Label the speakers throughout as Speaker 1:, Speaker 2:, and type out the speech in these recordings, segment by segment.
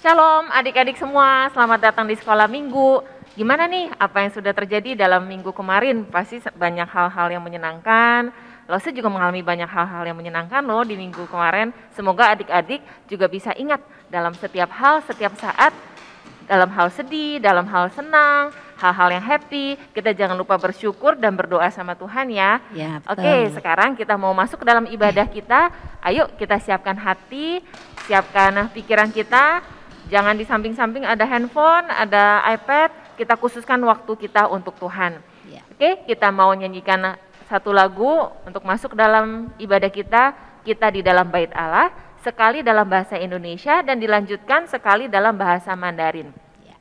Speaker 1: Shalom adik-adik semua, selamat datang di sekolah minggu. Gimana nih apa yang sudah terjadi dalam minggu kemarin? Pasti banyak hal-hal yang menyenangkan. Lose juga mengalami banyak hal-hal yang menyenangkan loh di minggu kemarin. Semoga adik-adik juga bisa ingat dalam setiap hal, setiap saat, dalam hal sedih, dalam hal senang, hal-hal yang happy, kita jangan lupa bersyukur dan berdoa sama Tuhan ya.
Speaker 2: Ya, betul.
Speaker 1: Oke, sekarang kita mau masuk ke dalam ibadah kita. Ayo kita siapkan hati, siapkan pikiran kita. Jangan di samping-samping ada handphone, ada iPad, kita khususkan waktu kita untuk Tuhan.
Speaker 2: Ya.
Speaker 1: Oke, kita mau nyanyikan satu lagu untuk masuk dalam ibadah kita di dalam bait Allah, sekali dalam bahasa Indonesia dan dilanjutkan sekali dalam bahasa Mandarin.
Speaker 2: Ya.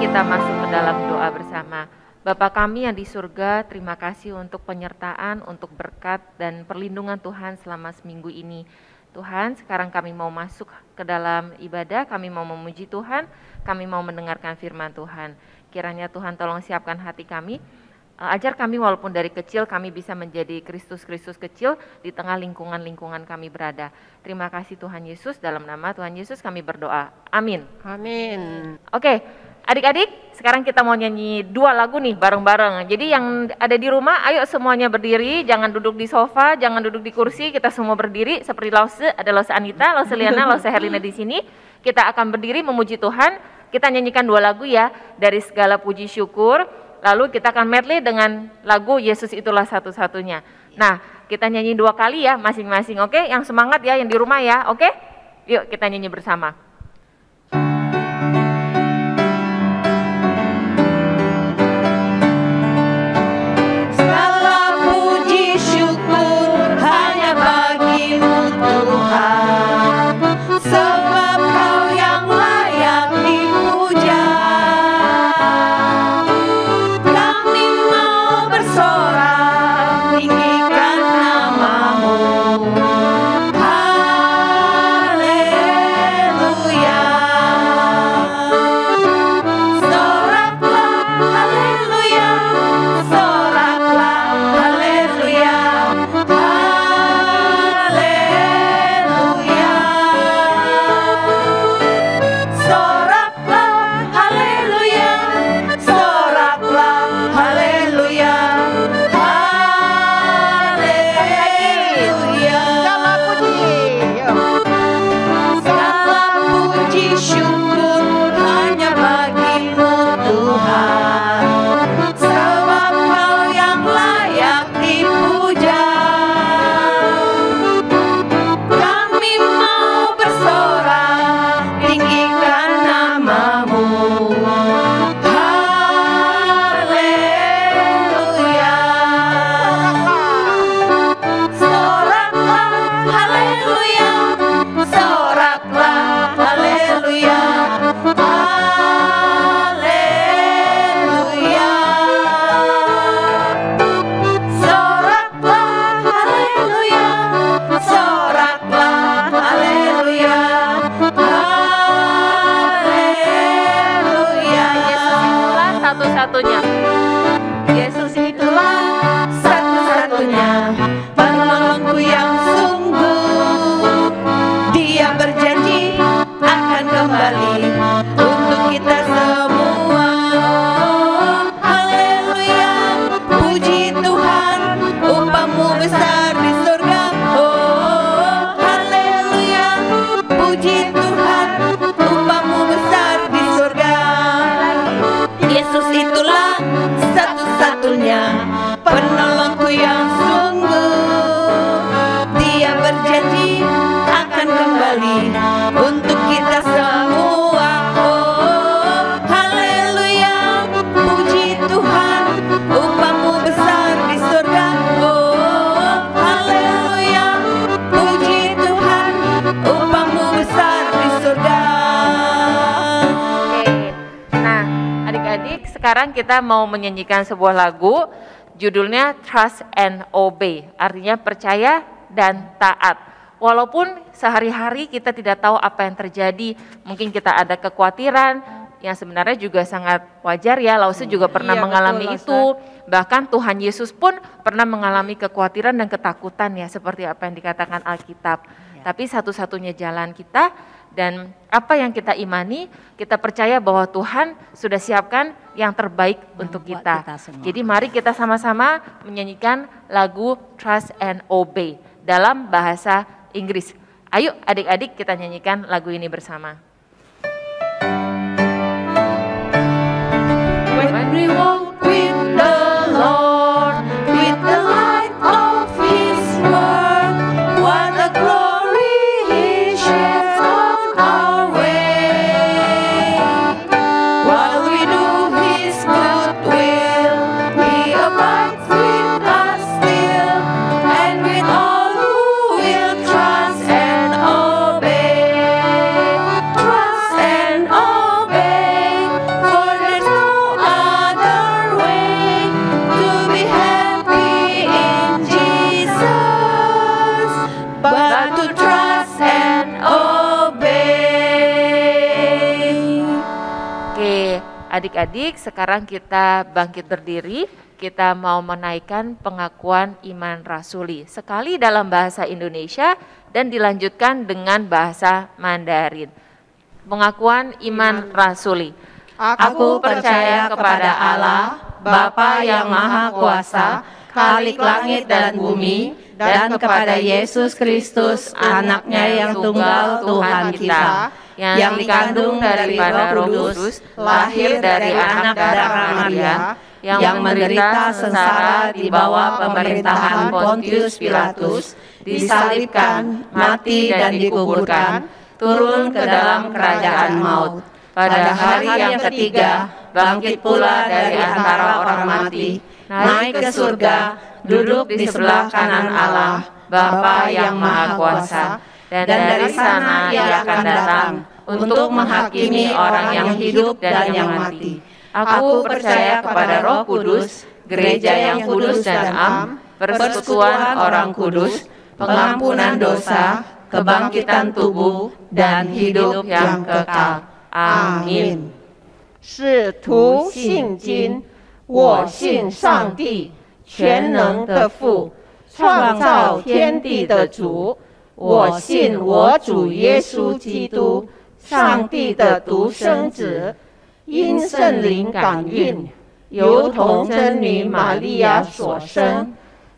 Speaker 1: Kita masuk ke dalam doa bersama. Bapa kami yang di surga, terima kasih untuk penyertaan, untuk berkat dan perlindungan Tuhan selama seminggu ini. Tuhan, sekarang kami mau masuk ke dalam ibadah, kami mau memuji Tuhan, kami mau mendengarkan firman Tuhan. Kiranya Tuhan tolong siapkan hati kami, ajar kami walaupun dari kecil kami bisa menjadi Kristus-Kristus kecil di tengah lingkungan-lingkungan kami berada. Terima kasih Tuhan Yesus, dalam nama Tuhan Yesus kami berdoa. Amin.
Speaker 2: Amin.
Speaker 1: Oke. Adik-adik, sekarang kita mau nyanyi dua lagu nih bareng-bareng. Jadi yang ada di rumah, ayo semuanya berdiri, jangan duduk di sofa, jangan duduk di kursi, kita semua berdiri seperti Lause, ada Lause Anita, Lause Liana, Lause Herlina di sini. Kita akan berdiri memuji Tuhan. Kita nyanyikan dua lagu ya, dari segala puji syukur. Lalu kita akan medley dengan lagu Yesus itulah satu-satunya. Nah, kita nyanyi dua kali ya masing-masing, oke? Yang semangat ya, yang di rumah ya, oke? Yuk kita nyanyi bersama.
Speaker 3: Haleluya.
Speaker 1: satu-satunya.
Speaker 2: Yesus itulah satu-satunya penolongku yang sungguh. Dia berjanji akan kembali untuk kita semua. Haleluya, puji Tuhan, upahmu besar di surga. Oh, haleluya, puji Tuhan, upahmu besar di surga. Yesus itulah satu-satunya penolongku yang sungguh. Dia berjanji akan kembali untuk kita semua. Oh, haleluya, puji Tuhan, upahmu besar di surga. Oh, haleluya, puji Tuhan, upahmu besar di surga.
Speaker 1: Oke. Nah, adik-adik, sekarang kita mau menyanyikan sebuah lagu, judulnya Trust and Obey, artinya percaya dan taat. Walaupun sehari-hari kita tidak tahu apa yang terjadi, mungkin kita ada kekhawatiran yang sebenarnya juga sangat wajar ya. Lause juga pernah
Speaker 2: Iya,
Speaker 1: mengalami
Speaker 2: betul,
Speaker 1: itu. Bahkan Tuhan Yesus pun pernah mengalami kekhawatiran dan ketakutan ya, seperti apa yang dikatakan Alkitab. Tapi satu-satunya jalan kita dan apa yang kita imani, kita percaya bahwa Tuhan sudah siapkan yang terbaik untuk
Speaker 2: buat
Speaker 1: kita.
Speaker 2: kita semua.
Speaker 1: Jadi mari kita sama-sama menyanyikan lagu Trust and Obey dalam bahasa Inggris. Ayo adik-adik kita nyanyikan lagu ini bersama.
Speaker 2: When we walk with the Lord, with the light of His word, what a glory He sheds on our way. While we do His good will, He abides with us still, and with all who will trust and obey. Trust and obey, for there's no other way to be happy in Jesus, but to trust and obey.
Speaker 1: Oke, adik-adik sekarang kita bangkit berdiri. Kita mau menaikkan pengakuan iman rasuli. Sekali dalam bahasa Indonesia dan dilanjutkan dengan bahasa Mandarin. Pengakuan iman rasuli.
Speaker 2: Aku percaya kepada Allah, Bapa yang Maha Kuasa, Khalik langit dan bumi, dan kepada Yesus Kristus, Anaknya yang tunggal Tuhan kita, yang dikandung daripada Roh Kudus, lahir dari anak darah Maria, yang menderita sengsara di bawah pemerintahan Pontius Pilatus, disalibkan, mati dan dikuburkan, turun ke dalam kerajaan maut. Pada hari yang ketiga, bangkit pula dari antara orang mati, naik ke surga, duduk di sebelah kanan Allah, Bapa yang Maha Kuasa, dan dari sana Ia akan datang untuk menghakimi orang yang hidup dan yang mati. Aku percaya kepada Roh Kudus, gereja yang kudus dan am, persekutuan orang kudus, pengampunan dosa, kebangkitan tubuh, dan hidup yang kekal. Amin.
Speaker 3: 使徒信经，我信上帝，全能的父，创造天地的主。我信我主耶稣基督，上帝的独生子，因圣灵感孕，由童贞女玛利亚所生，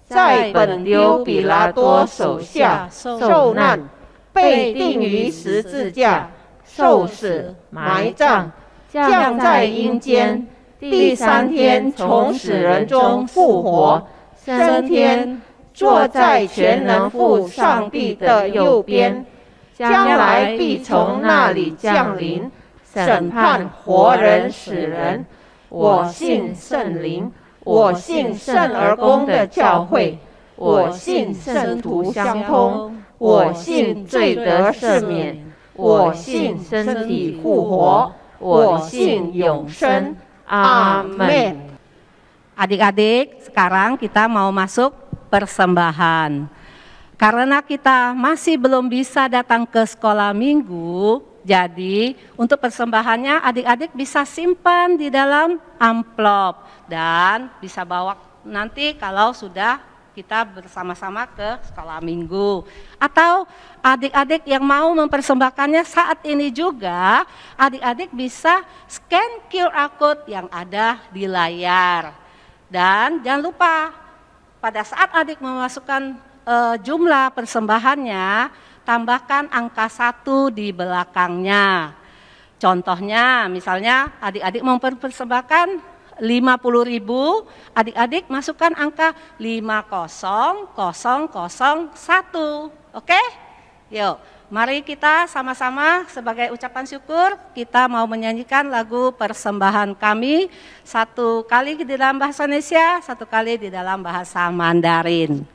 Speaker 3: 在本丢比拉多手下受难，被钉于十字架，受死，埋葬。降在阴间，第三天从死人中复活，升天，坐在全能父上帝的右边，将来必从那里降临，审判活人死人。我信圣灵，我信圣而公的教会，我信圣徒相通，我信罪得赦免，我信身体复活。我信永生。Amin.
Speaker 2: Adik-adik, sekarang kita mau masuk persembahan. Karena kita masih belum bisa datang ke sekolah minggu, Jadi untuk persembahannya adik-adik bisa simpan di dalam amplop dan bisa bawa nanti kalau sudah kita bersama-sama ke sekolah minggu. Atau adik-adik yang mau mempersembahkannya saat ini juga, adik-adik bisa scan QR code yang ada di layar. Dan jangan lupa pada saat adik memasukkan jumlah persembahannya, tambahkan angka 1 di belakangnya. Contohnya, misalnya adik-adik mempersembahkan 50.000, adik-adik masukkan angka 50001. Oke? Yuk, mari kita sama-sama sebagai ucapan syukur, kita mau menyanyikan lagu persembahan kami, 1 kali di dalam bahasa Indonesia, 1 kali di dalam bahasa Mandarin.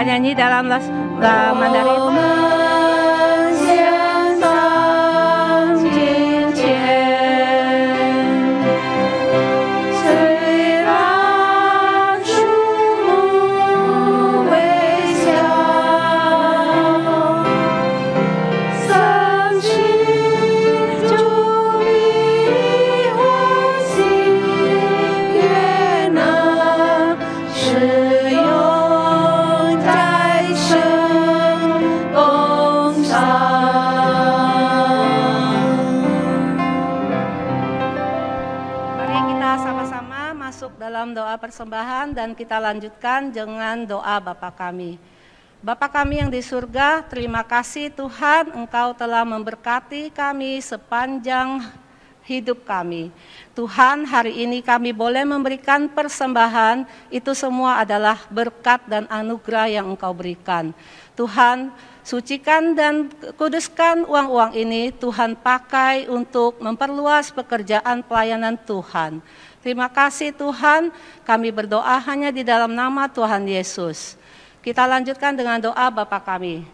Speaker 2: Nyanyi dalam Mandarin. Dalam doa persembahan dan kita lanjutkan dengan doa Bapa kami. Bapa kami yang di surga, terima kasih Tuhan Engkau telah memberkati kami sepanjang hidup kami. Tuhan, hari ini kami boleh memberikan persembahan, itu semua adalah berkat dan anugerah yang Engkau berikan. Tuhan, sucikan dan kuduskan uang-uang ini, Tuhan pakai untuk memperluas pekerjaan pelayanan Tuhan. Terima kasih Tuhan, kami berdoa hanya di dalam nama Tuhan Yesus. Kita lanjutkan dengan doa Bapa kami.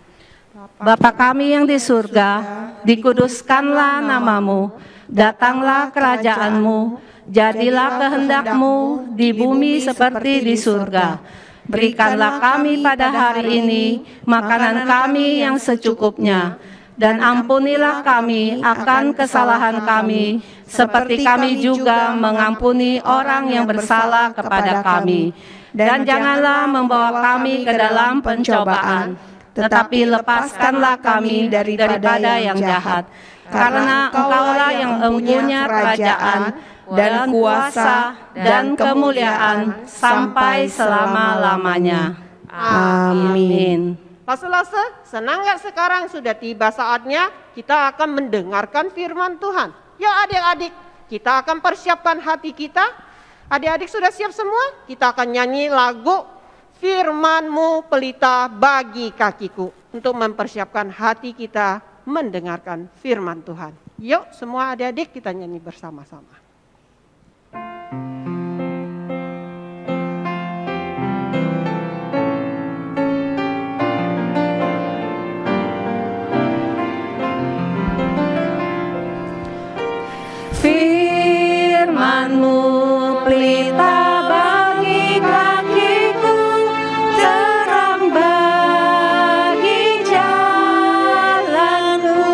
Speaker 2: Bapa kami yang di surga, dikuduskanlah namamu, datanglah kerajaanmu, jadilah kehendak-Mu di bumi seperti di surga. Berikanlah kami pada hari ini makanan kami yang secukupnya, dan ampunilah kami akan kesalahan kami, seperti kami juga mengampuni orang yang bersalah kepada kami. Dan janganlah membawa kami ke dalam pencobaan, tetapi lepaskanlah kami daripada yang jahat. Karena Engkaulah yang mempunyai kerajaan, dan kuasa, dan kemuliaan, sampai selama-lamanya. Amin.
Speaker 3: Lase-lase, senang gak sekarang sudah tiba saatnya kita akan mendengarkan firman Tuhan. Ya adik-adik, kita akan persiapkan hati kita. Adik-adik sudah siap semua? Kita akan nyanyi lagu Firman-Mu pelita bagi kakiku, untuk mempersiapkan hati kita mendengarkan firman Tuhan. Yuk semua adik-adik kita nyanyi bersama-sama.
Speaker 2: Firman-Mu pelita bagi kakiku, terang bagi jalanku.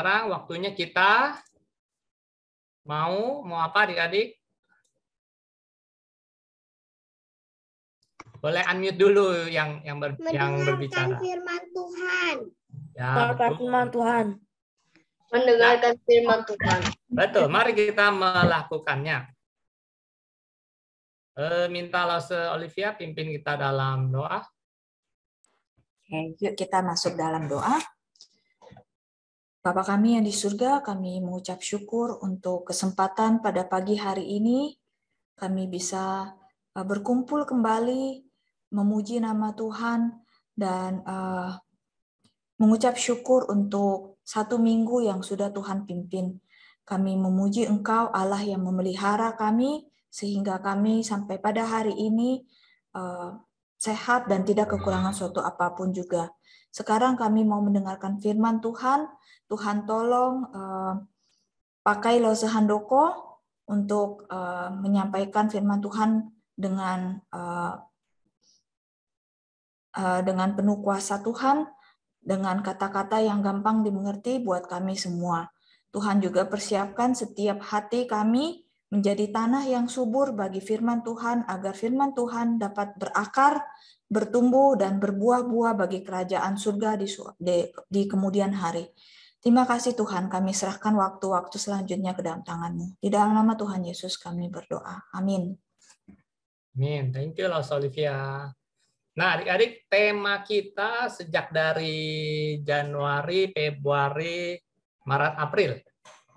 Speaker 4: sekarang waktunya kita mau apa adik-adik? Boleh unmute dulu yang berbicara.
Speaker 5: Firman Tuhan.
Speaker 4: Ya,
Speaker 5: Firman Tuhan. Mendengarkan firman Tuhan.
Speaker 4: Betul, mari kita melakukannya. Minta Lause Olivia pimpin kita dalam doa.
Speaker 6: Oke, yuk kita masuk dalam doa. Bapa kami yang di surga, kami mengucap syukur untuk kesempatan pada pagi hari ini. Kami bisa berkumpul kembali, memuji nama Tuhan, dan mengucap syukur untuk 1 minggu yang sudah Tuhan pimpin. Kami memuji Engkau, Allah yang memelihara kami, sehingga kami sampai pada hari ini sehat dan tidak kekurangan suatu apapun juga. Sekarang kami mau mendengarkan firman Tuhan. Tuhan tolong pakai Lause Handoko untuk menyampaikan firman Tuhan dengan penuh kuasa Tuhan, dengan kata-kata yang gampang dimengerti buat kami semua. Tuhan juga persiapkan setiap hati kami menjadi tanah yang subur bagi firman Tuhan, agar firman Tuhan dapat berakar, bertumbuh, dan berbuah-buah bagi kerajaan surga di kemudian hari. Terima kasih Tuhan, kami serahkan waktu-waktu selanjutnya ke dalam tangan-Mu. Di dalam nama Tuhan Yesus kami berdoa. Amin.
Speaker 4: Amin. Thank you, Lause Olivia. Nah, adik-adik, tema kita sejak dari Januari, Februari, Maret, April,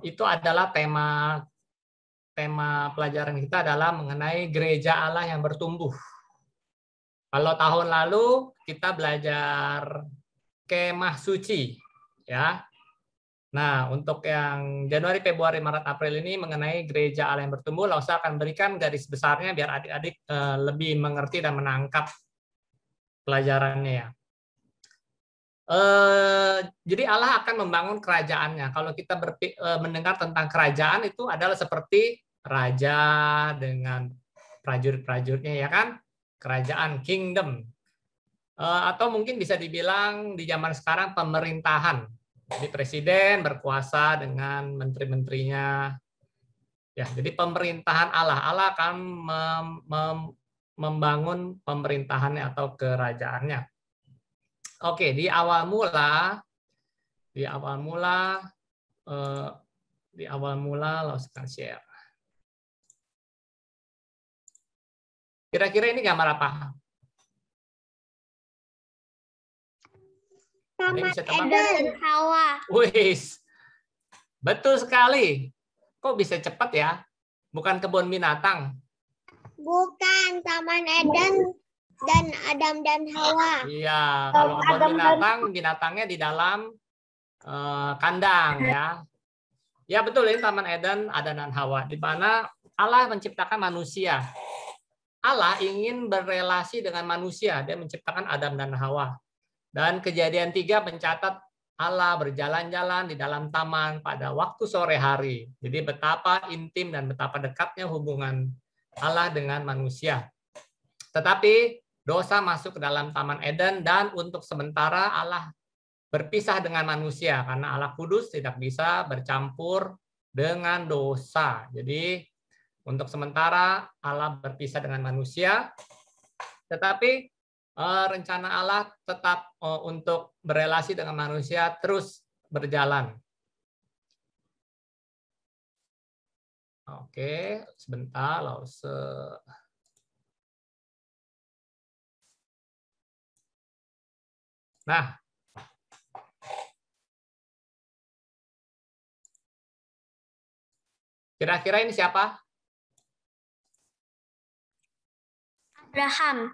Speaker 4: itu adalah tema pelajaran kita adalah mengenai gereja Allah yang bertumbuh. Kalau tahun lalu kita belajar kemah suci, ya. Nah, untuk yang Januari, Februari, Maret, April ini mengenai gereja Allah yang bertumbuh, Lause akan berikan garis besarnya biar adik-adik lebih mengerti dan menangkap pelajarannya ya. Jadi Allah akan membangun kerajaannya. Kalau kita mendengar tentang kerajaan itu adalah seperti raja dengan prajurit-prajuritnya ya kan? Kerajaan, kingdom. Atau mungkin bisa dibilang di zaman sekarang pemerintahan. Jadi presiden berkuasa dengan menteri-menterinya. Ya, jadi pemerintahan Allah. Allah akan membangun pemerintahannya atau kerajaannya. Oke, di awal mula Lause akan share. Kira-kira ini gambar apa?
Speaker 5: Taman Eden dan Hawa.
Speaker 4: Wih, betul sekali. Kok bisa cepat ya? Bukan kebun binatang.
Speaker 5: Bukan Taman Eden dan Adam dan Hawa.
Speaker 4: Iya, kalau kebun binatang, binatangnya di dalam kandang ya. Ya betul, ini Taman Eden, Adam dan Hawa, di mana Allah menciptakan manusia. Allah ingin berelasi dengan manusia, dia menciptakan Adam dan Hawa. Dan Kejadian 3 mencatat Allah berjalan-jalan di dalam taman pada waktu sore hari. Jadi betapa intim dan betapa dekatnya hubungan Allah dengan manusia. Tetapi dosa masuk ke dalam Taman Eden dan untuk sementara Allah berpisah dengan manusia karena Allah kudus tidak bisa bercampur dengan dosa. Jadi untuk sementara Allah berpisah dengan manusia. Tetapi rencana Allah tetap untuk berelasi dengan manusia terus berjalan. Oke, sebentar, Lause. Nah, kira-kira ini siapa?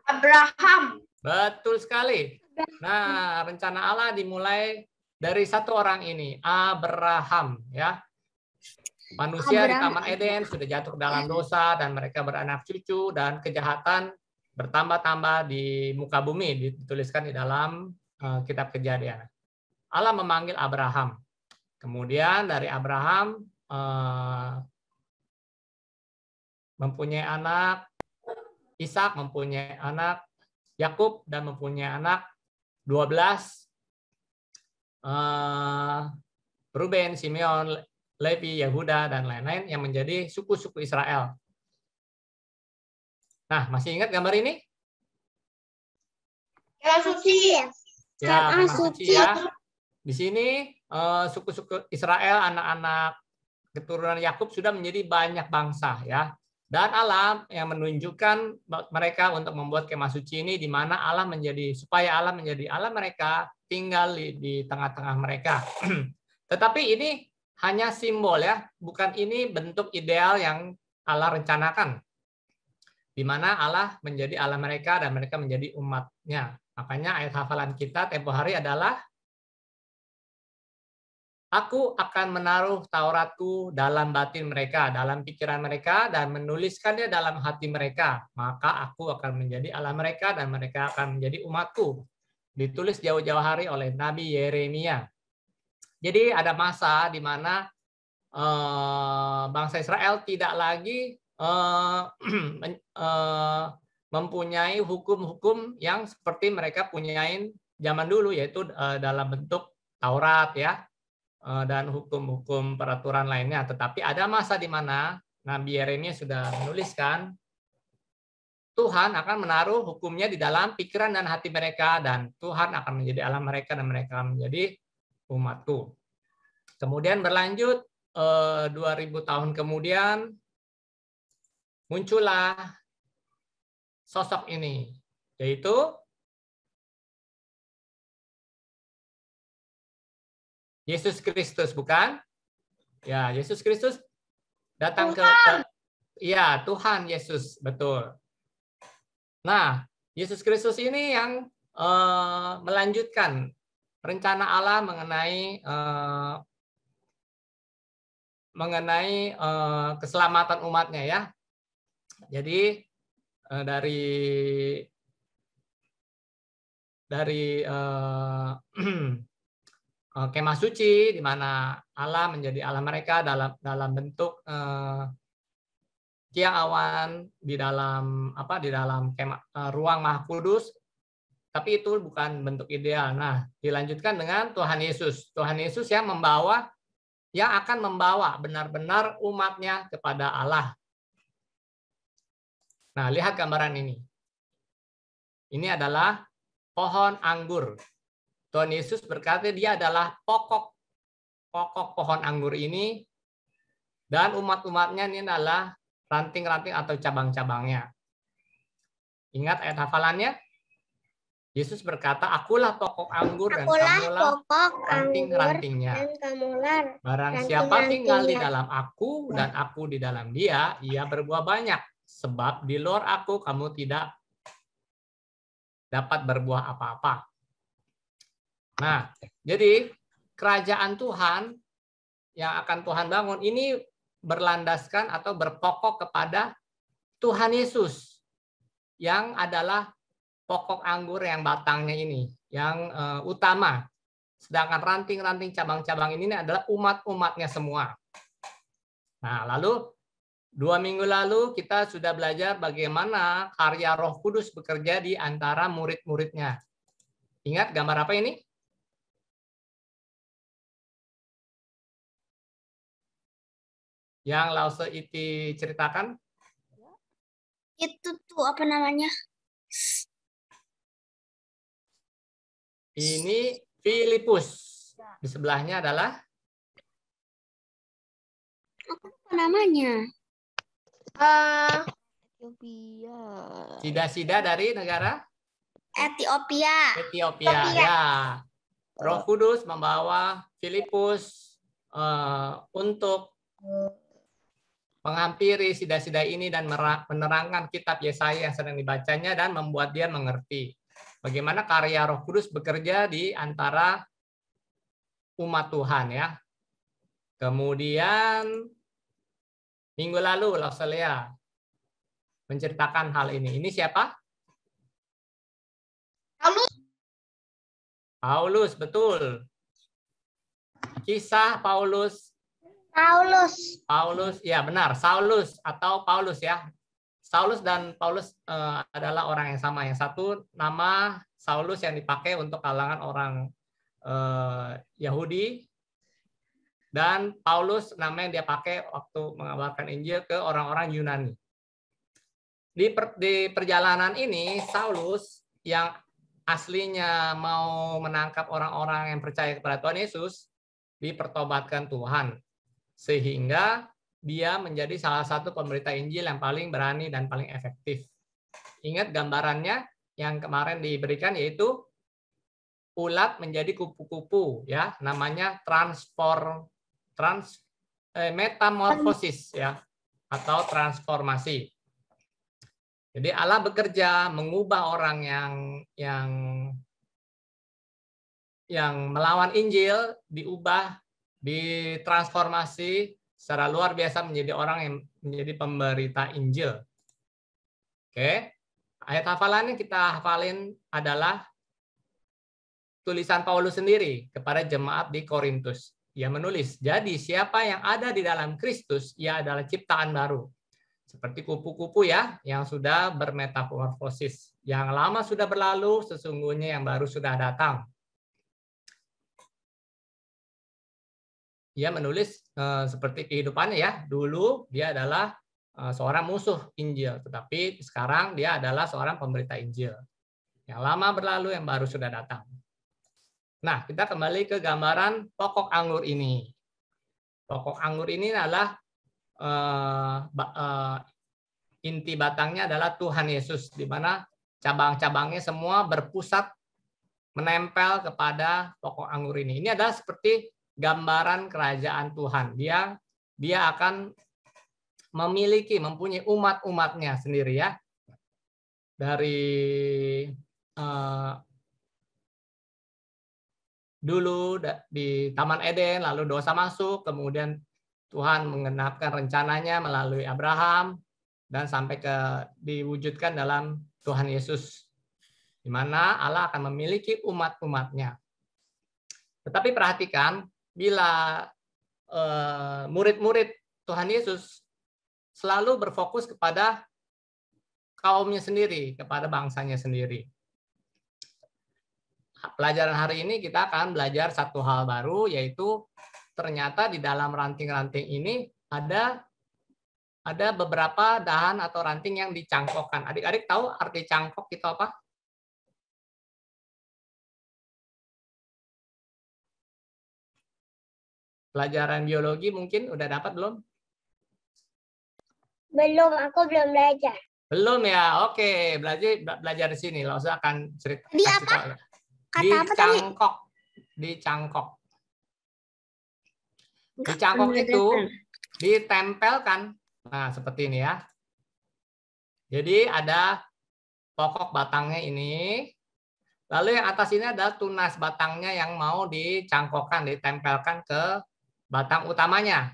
Speaker 5: Abraham.
Speaker 4: Betul sekali. Nah, rencana Allah dimulai dari satu orang ini, Abraham, ya. Manusia di Taman Eden sudah jatuh ke dalam dosa dan mereka beranak cucu dan kejahatan bertambah-tambah di muka bumi, dituliskan di dalam kitab Kejadian. Allah memanggil Abraham. Kemudian dari Abraham mempunyai anak, Ishak mempunyai anak, Yakub dan mempunyai anak 12. Ruben, Simeon, Levi, Yehuda, dan lain-lain yang menjadi suku-suku Israel. Nah, masih ingat gambar ini?
Speaker 5: Kemah suci.
Speaker 4: Ya, kemah suci ya. Di sini suku-suku Israel, anak-anak keturunan Yakub sudah menjadi banyak bangsa ya. Dan Allah yang menunjukkan mereka untuk membuat kemah suci ini, di mana Allah supaya Allah menjadi Allah mereka, tinggal di tengah-tengah mereka. Tetapi ini hanya simbol ya, bukan ini bentuk ideal yang Allah rencanakan, di mana Allah menjadi Allah mereka dan mereka menjadi umatnya. Makanya ayat hafalan kita tempo hari adalah, Aku akan menaruh Tauratku dalam batin mereka, dalam pikiran mereka, dan menuliskannya dalam hati mereka. Maka aku akan menjadi Allah mereka, dan mereka akan menjadi umatku. Ditulis jauh-jauh hari oleh Nabi Yeremia. Jadi ada masa di mana bangsa Israel tidak lagi mempunyai hukum-hukum yang seperti mereka punyain zaman dulu, yaitu dalam bentuk Taurat ya, dan hukum-hukum peraturan lainnya. Tetapi ada masa di mana Nabi Yeremia sudah menuliskan Tuhan akan menaruh hukumnya di dalam pikiran dan hati mereka, dan Tuhan akan menjadi Allah mereka dan mereka menjadi umatku. Kemudian berlanjut 2000 tahun kemudian muncullah sosok ini, yaitu Yesus Kristus, bukan? Ya, Yesus Kristus datang iya, Tuhan Yesus, betul. Nah, Yesus Kristus ini yang melanjutkan rencana Allah mengenai keselamatan umatnya ya. Jadi dari kemah suci, di mana Allah menjadi Allah mereka dalam bentuk tiang awan di dalam ruang Maha Kudus, tapi itu bukan bentuk ideal. Nah, dilanjutkan dengan Tuhan Yesus. Tuhan Yesus yang akan membawa benar-benar umatnya kepada Allah. Nah, lihat gambaran ini. Ini adalah pohon anggur. Tuhan Yesus berkata dia adalah pokok pohon anggur ini, dan umat-umatnya ini adalah ranting-ranting atau cabang-cabangnya. Ingat ayat hafalannya? Yesus berkata, Akulah pokok anggur dan kamulah ranting-rantingnya. Barang siapa tinggal di dalam aku dan aku di dalam dia, ia berbuah banyak. Sebab di luar aku kamu tidak dapat berbuah apa-apa. Nah, jadi kerajaan Tuhan yang akan Tuhan bangun ini berlandaskan atau berpokok kepada Tuhan Yesus yang adalah pokok anggur yang batangnya ini, yang utama. Sedangkan ranting-ranting cabang-cabang ini adalah umat-umatnya semua. Nah, lalu 2 minggu lalu kita sudah belajar bagaimana karya Roh Kudus bekerja di antara murid-muridnya. Ingat gambar apa ini? Yang Lause Iti ceritakan?
Speaker 5: Itu tuh apa namanya?
Speaker 4: Ini Filipus. Di sebelahnya adalah?
Speaker 5: Apa namanya?
Speaker 3: Ethiopia.
Speaker 4: Sida-sida dari negara?
Speaker 5: Ethiopia.
Speaker 4: Ethiopia. Ya. Roh Kudus membawa Filipus untuk menghampiri sida-sida ini dan menerangkan kitab Yesaya yang sedang dibacanya dan membuat dia mengerti bagaimana karya Roh Kudus bekerja di antara umat Tuhan ya. Kemudian minggu lalu Lauselea menceritakan hal ini. Ini siapa? Paulus, betul. Kisah Paulus, ya benar, Saulus atau Paulus ya. Saulus dan Paulus adalah orang yang sama. Yang satu nama Saulus yang dipakai untuk kalangan orang Yahudi, dan Paulus namanya yang dia pakai waktu mengabarkan Injil ke orang-orang Yunani. Di perjalanan ini, Saulus yang aslinya mau menangkap orang-orang yang percaya kepada Tuhan Yesus, dipertobatkan Tuhan. Sehingga dia menjadi salah satu pemberita Injil yang paling berani dan paling efektif. Ingat gambarannya yang kemarin diberikan, yaitu ulat menjadi kupu-kupu, ya, namanya metamorfosis, ya, atau transformasi. Jadi Allah bekerja mengubah orang yang melawan Injil, diubah, ditransformasi secara luar biasa menjadi orang yang menjadi pemberita Injil. Oke, ayat hafalannya kita hafalin adalah tulisan Paulus sendiri kepada jemaat di Korintus. Ia menulis, jadi siapa yang ada di dalam Kristus, ia adalah ciptaan baru. Seperti kupu-kupu ya, yang sudah bermetamorfosis. Yang lama sudah berlalu, sesungguhnya yang baru sudah datang. Ia menulis seperti kehidupannya ya. Dulu dia adalah seorang musuh Injil, tetapi sekarang dia adalah seorang pemberita Injil. Yang lama berlalu, yang baru sudah datang. Nah, kita kembali ke gambaran pokok anggur ini. Pokok anggur ini adalah inti batangnya adalah Tuhan Yesus, di mana cabang-cabangnya semua berpusat menempel kepada pokok anggur ini. Ini adalah seperti gambaran kerajaan Tuhan. Dia akan mempunyai umat-umatnya sendiri ya. Dari dulu di Taman Eden, lalu dosa masuk, kemudian Tuhan menggenapkan rencananya melalui Abraham, dan sampai diwujudkan dalam Tuhan Yesus, di mana Allah akan memiliki umat-umatnya. Tetapi perhatikan, bila murid-murid Tuhan Yesus selalu berfokus kepada kaumnya sendiri, kepada bangsanya sendiri. Pelajaran hari ini kita akan belajar satu hal baru, yaitu ternyata di dalam ranting-ranting ini ada beberapa dahan atau ranting yang dicangkokkan. Adik-adik tahu arti cangkok itu apa? Pelajaran biologi mungkin udah dapat belum?
Speaker 5: Belum, aku belum belajar.
Speaker 4: Belum ya, oke. Belajar di sini. Lo akan cerita.
Speaker 5: Di apa?
Speaker 4: Ya.
Speaker 5: Kata
Speaker 4: Dicangkok. Dicangkok itu ditempelkan. Nah, seperti ini ya. Jadi ada pokok batangnya ini. Lalu yang atas ini adalah tunas batangnya yang mau dicangkokkan, ditempelkan ke batang utamanya.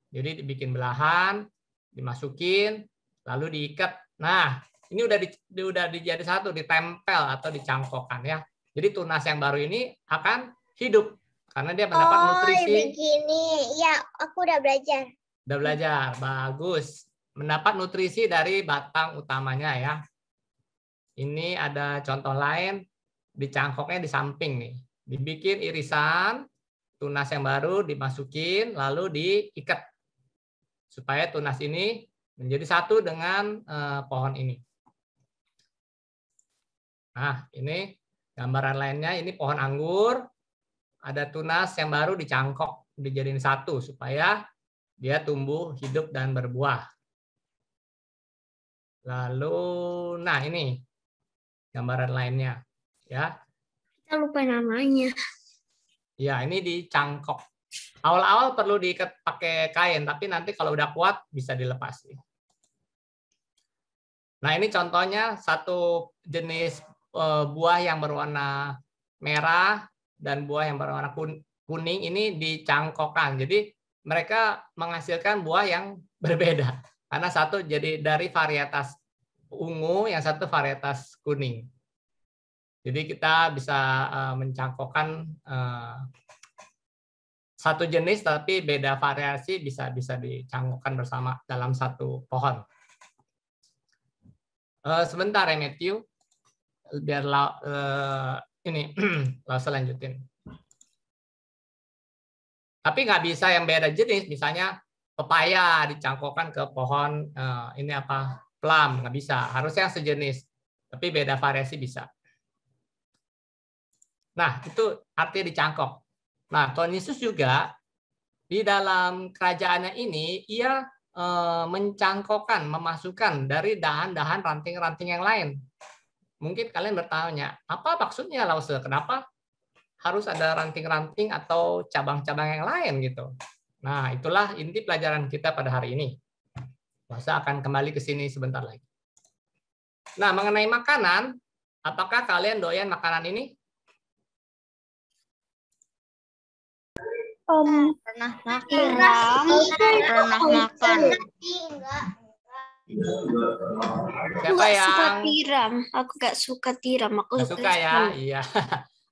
Speaker 4: Jadi dibikin belahan, dimasukin, lalu diikat. Nah, ini udah dijadi satu, ditempel atau dicangkokkan ya. Jadi tunas yang baru ini akan hidup karena dia mendapat nutrisi.
Speaker 5: Begini, ya aku udah belajar.
Speaker 4: Udah belajar, bagus. Mendapat nutrisi dari batang utamanya ya. Ini ada contoh lain, dicangkoknya di samping nih. Dibikin irisan, tunas yang baru dimasukin, lalu diikat. Supaya tunas ini menjadi satu dengan pohon ini. Nah, ini gambaran lainnya, ini pohon anggur, ada tunas yang baru dicangkok, dijadiin satu supaya dia tumbuh, hidup, dan berbuah. Lalu, nah ini gambaran lainnya, ya.
Speaker 5: Kita lupa namanya.
Speaker 4: Ya, ini dicangkok. Awal-awal perlu diikat pakai kain, tapi nanti kalau udah kuat bisa dilepas. Nah, ini contohnya satu jenis buah yang berwarna merah dan buah yang berwarna kuning ini dicangkokkan. Jadi mereka menghasilkan buah yang berbeda. Karena satu jadi dari varietas ungu, yang satu varietas kuning. Jadi kita bisa mencangkokkan satu jenis tapi beda variasi bisa dicangkokkan bersama dalam satu pohon. Sebentar ya Matthew. Biar ini langsung lanjutin. Tapi nggak bisa yang beda jenis, misalnya pepaya dicangkokkan ke pohon ini apa plum, nggak bisa. Harusnya yang sejenis, tapi beda variasi bisa. Nah, itu artinya dicangkok. Nah, Tuhan Yesus juga di dalam kerajaannya ini, ia mencangkokkan, memasukkan dari dahan-dahan ranting-ranting yang lain. Mungkin kalian bertanya, apa maksudnya Lause? Kenapa harus ada ranting-ranting atau cabang-cabang yang lain gitu? Nah, itulah inti pelajaran kita pada hari ini. Lause akan kembali ke sini sebentar lagi. Nah, mengenai makanan, apakah kalian doyan makanan ini?
Speaker 5: Pernah makan.
Speaker 4: Siapa yang
Speaker 5: suka tiram? Aku gak suka tiram. Aku
Speaker 4: nggak suka ya? Iya.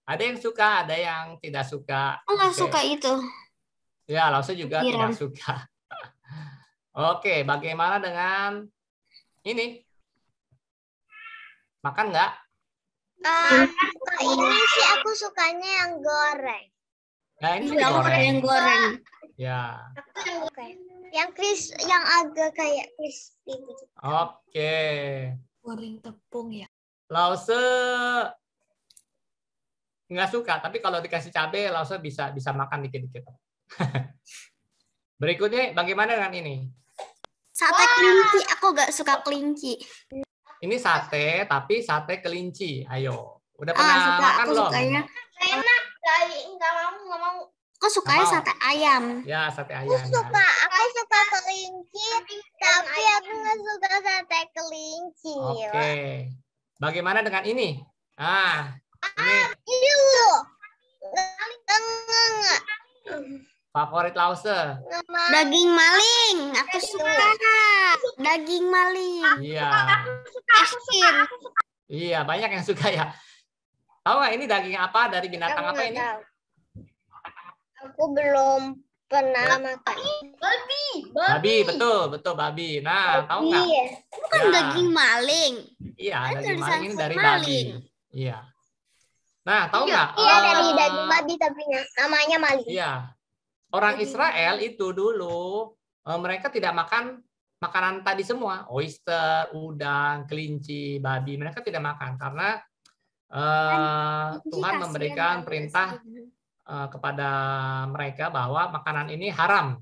Speaker 4: Ada yang suka, ada yang tidak suka.
Speaker 5: Aku nggak
Speaker 4: Oke.
Speaker 5: suka itu.
Speaker 4: Ya, Lause juga
Speaker 5: Tiram.
Speaker 4: tidak suka. Oke, bagaimana dengan ini? Makan nggak?
Speaker 5: Ini sih aku sukanya yang goreng.
Speaker 4: Nah, ini
Speaker 5: Iya, aku
Speaker 4: digoreng.
Speaker 5: yang goreng.
Speaker 4: Ya.
Speaker 5: Yang agak kayak crispy gitu.
Speaker 4: Oke.
Speaker 5: Goreng tepung ya.
Speaker 4: Lause nggak suka, tapi kalau dikasih cabai, Lause bisa makan dikit-dikit. Berikutnya, bagaimana dengan ini?
Speaker 5: Sate kelinci, aku gak suka kelinci.
Speaker 4: Ini sate, tapi sate kelinci. Ayo, udah pernah
Speaker 5: Suka,
Speaker 4: makan
Speaker 5: aku
Speaker 4: belum?
Speaker 5: sukanya. Nggak mau. Aku sukanya
Speaker 4: Nggak mau.
Speaker 5: sate ayam.
Speaker 4: Ya, sate ayam.
Speaker 5: Aku suka kelinci, tapi aku nggak suka sate kelinci.
Speaker 4: Oke. Bagaimana dengan ini? Nah, ini favorit Lause.
Speaker 5: Daging maling, aku suka. Daging maling.
Speaker 4: Iya.
Speaker 5: Asin.
Speaker 4: Iya, banyak yang suka ya. Tahu nggak ini daging apa, dari binatang apa ini?
Speaker 5: Aku belum pernah makan.
Speaker 4: Babi, betul babi. Nah, tahu nggak?
Speaker 5: Bukan
Speaker 4: Ya.
Speaker 5: daging maling.
Speaker 4: Iya,
Speaker 5: Kan
Speaker 4: daging
Speaker 5: dari
Speaker 4: maling ini
Speaker 5: sangkut
Speaker 4: dari
Speaker 5: maling.
Speaker 4: babi. Iya. Nah, tahu nggak?
Speaker 5: Iya, dari daging babi tapi namanya maling.
Speaker 4: Iya. Orang Israel itu dulu mereka tidak makan makanan tadi semua, oyster, udang, kelinci, babi. Mereka tidak makan karena Tuhan memberikan perintah kepada mereka bahwa makanan ini haram,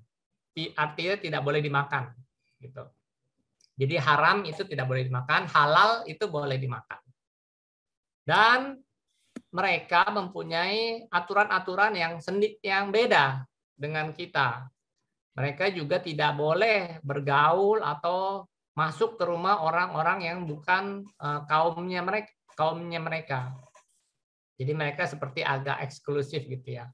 Speaker 4: artinya tidak boleh dimakan. Gitu. Jadi haram itu tidak boleh dimakan, halal itu boleh dimakan. Dan mereka mempunyai aturan-aturan yang beda dengan kita. Mereka juga tidak boleh bergaul atau masuk ke rumah orang-orang yang bukan kaumnya mereka. Jadi mereka seperti agak eksklusif gitu ya.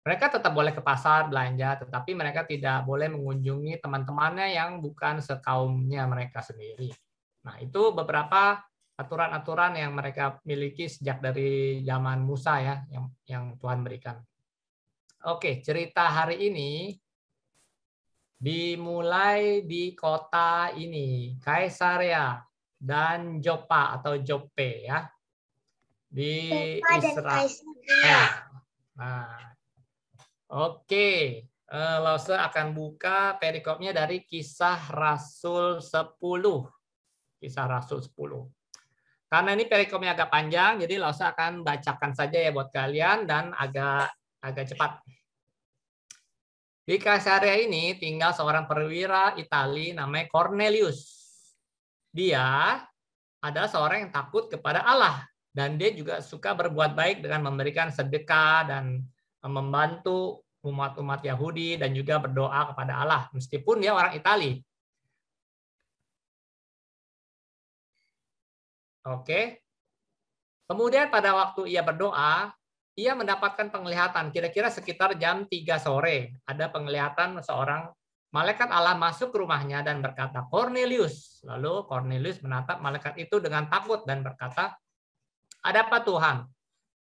Speaker 4: Mereka tetap boleh ke pasar belanja, tetapi mereka tidak boleh mengunjungi teman-temannya yang bukan sekaumnya mereka sendiri. Nah, itu beberapa aturan-aturan yang mereka miliki sejak dari zaman Musa ya, yang Tuhan berikan. Oke, cerita hari ini dimulai di kota ini, Kaisarea dan Joppa atau Joppe ya, di Israel. Nah, oke, Lause akan buka perikopnya dari Kisah Rasul 10. Kisah Rasul 10. Karena ini perikopnya agak panjang, jadi Lause akan bacakan saja ya buat kalian dan agak cepat. Di Kaisarea ini tinggal seorang perwira Itali namanya Cornelius. Dia adalah seorang yang takut kepada Allah dan dia juga suka berbuat baik dengan memberikan sedekah dan membantu umat-umat Yahudi dan juga berdoa kepada Allah meskipun dia orang Itali. Oke. Kemudian pada waktu ia berdoa, ia mendapatkan penglihatan kira-kira sekitar jam 3 sore. Ada penglihatan seorang malaikat Allah masuk ke rumahnya dan berkata, "Cornelius." Lalu Cornelius menatap malaikat itu dengan takut dan berkata, "Ada apa Tuhan?"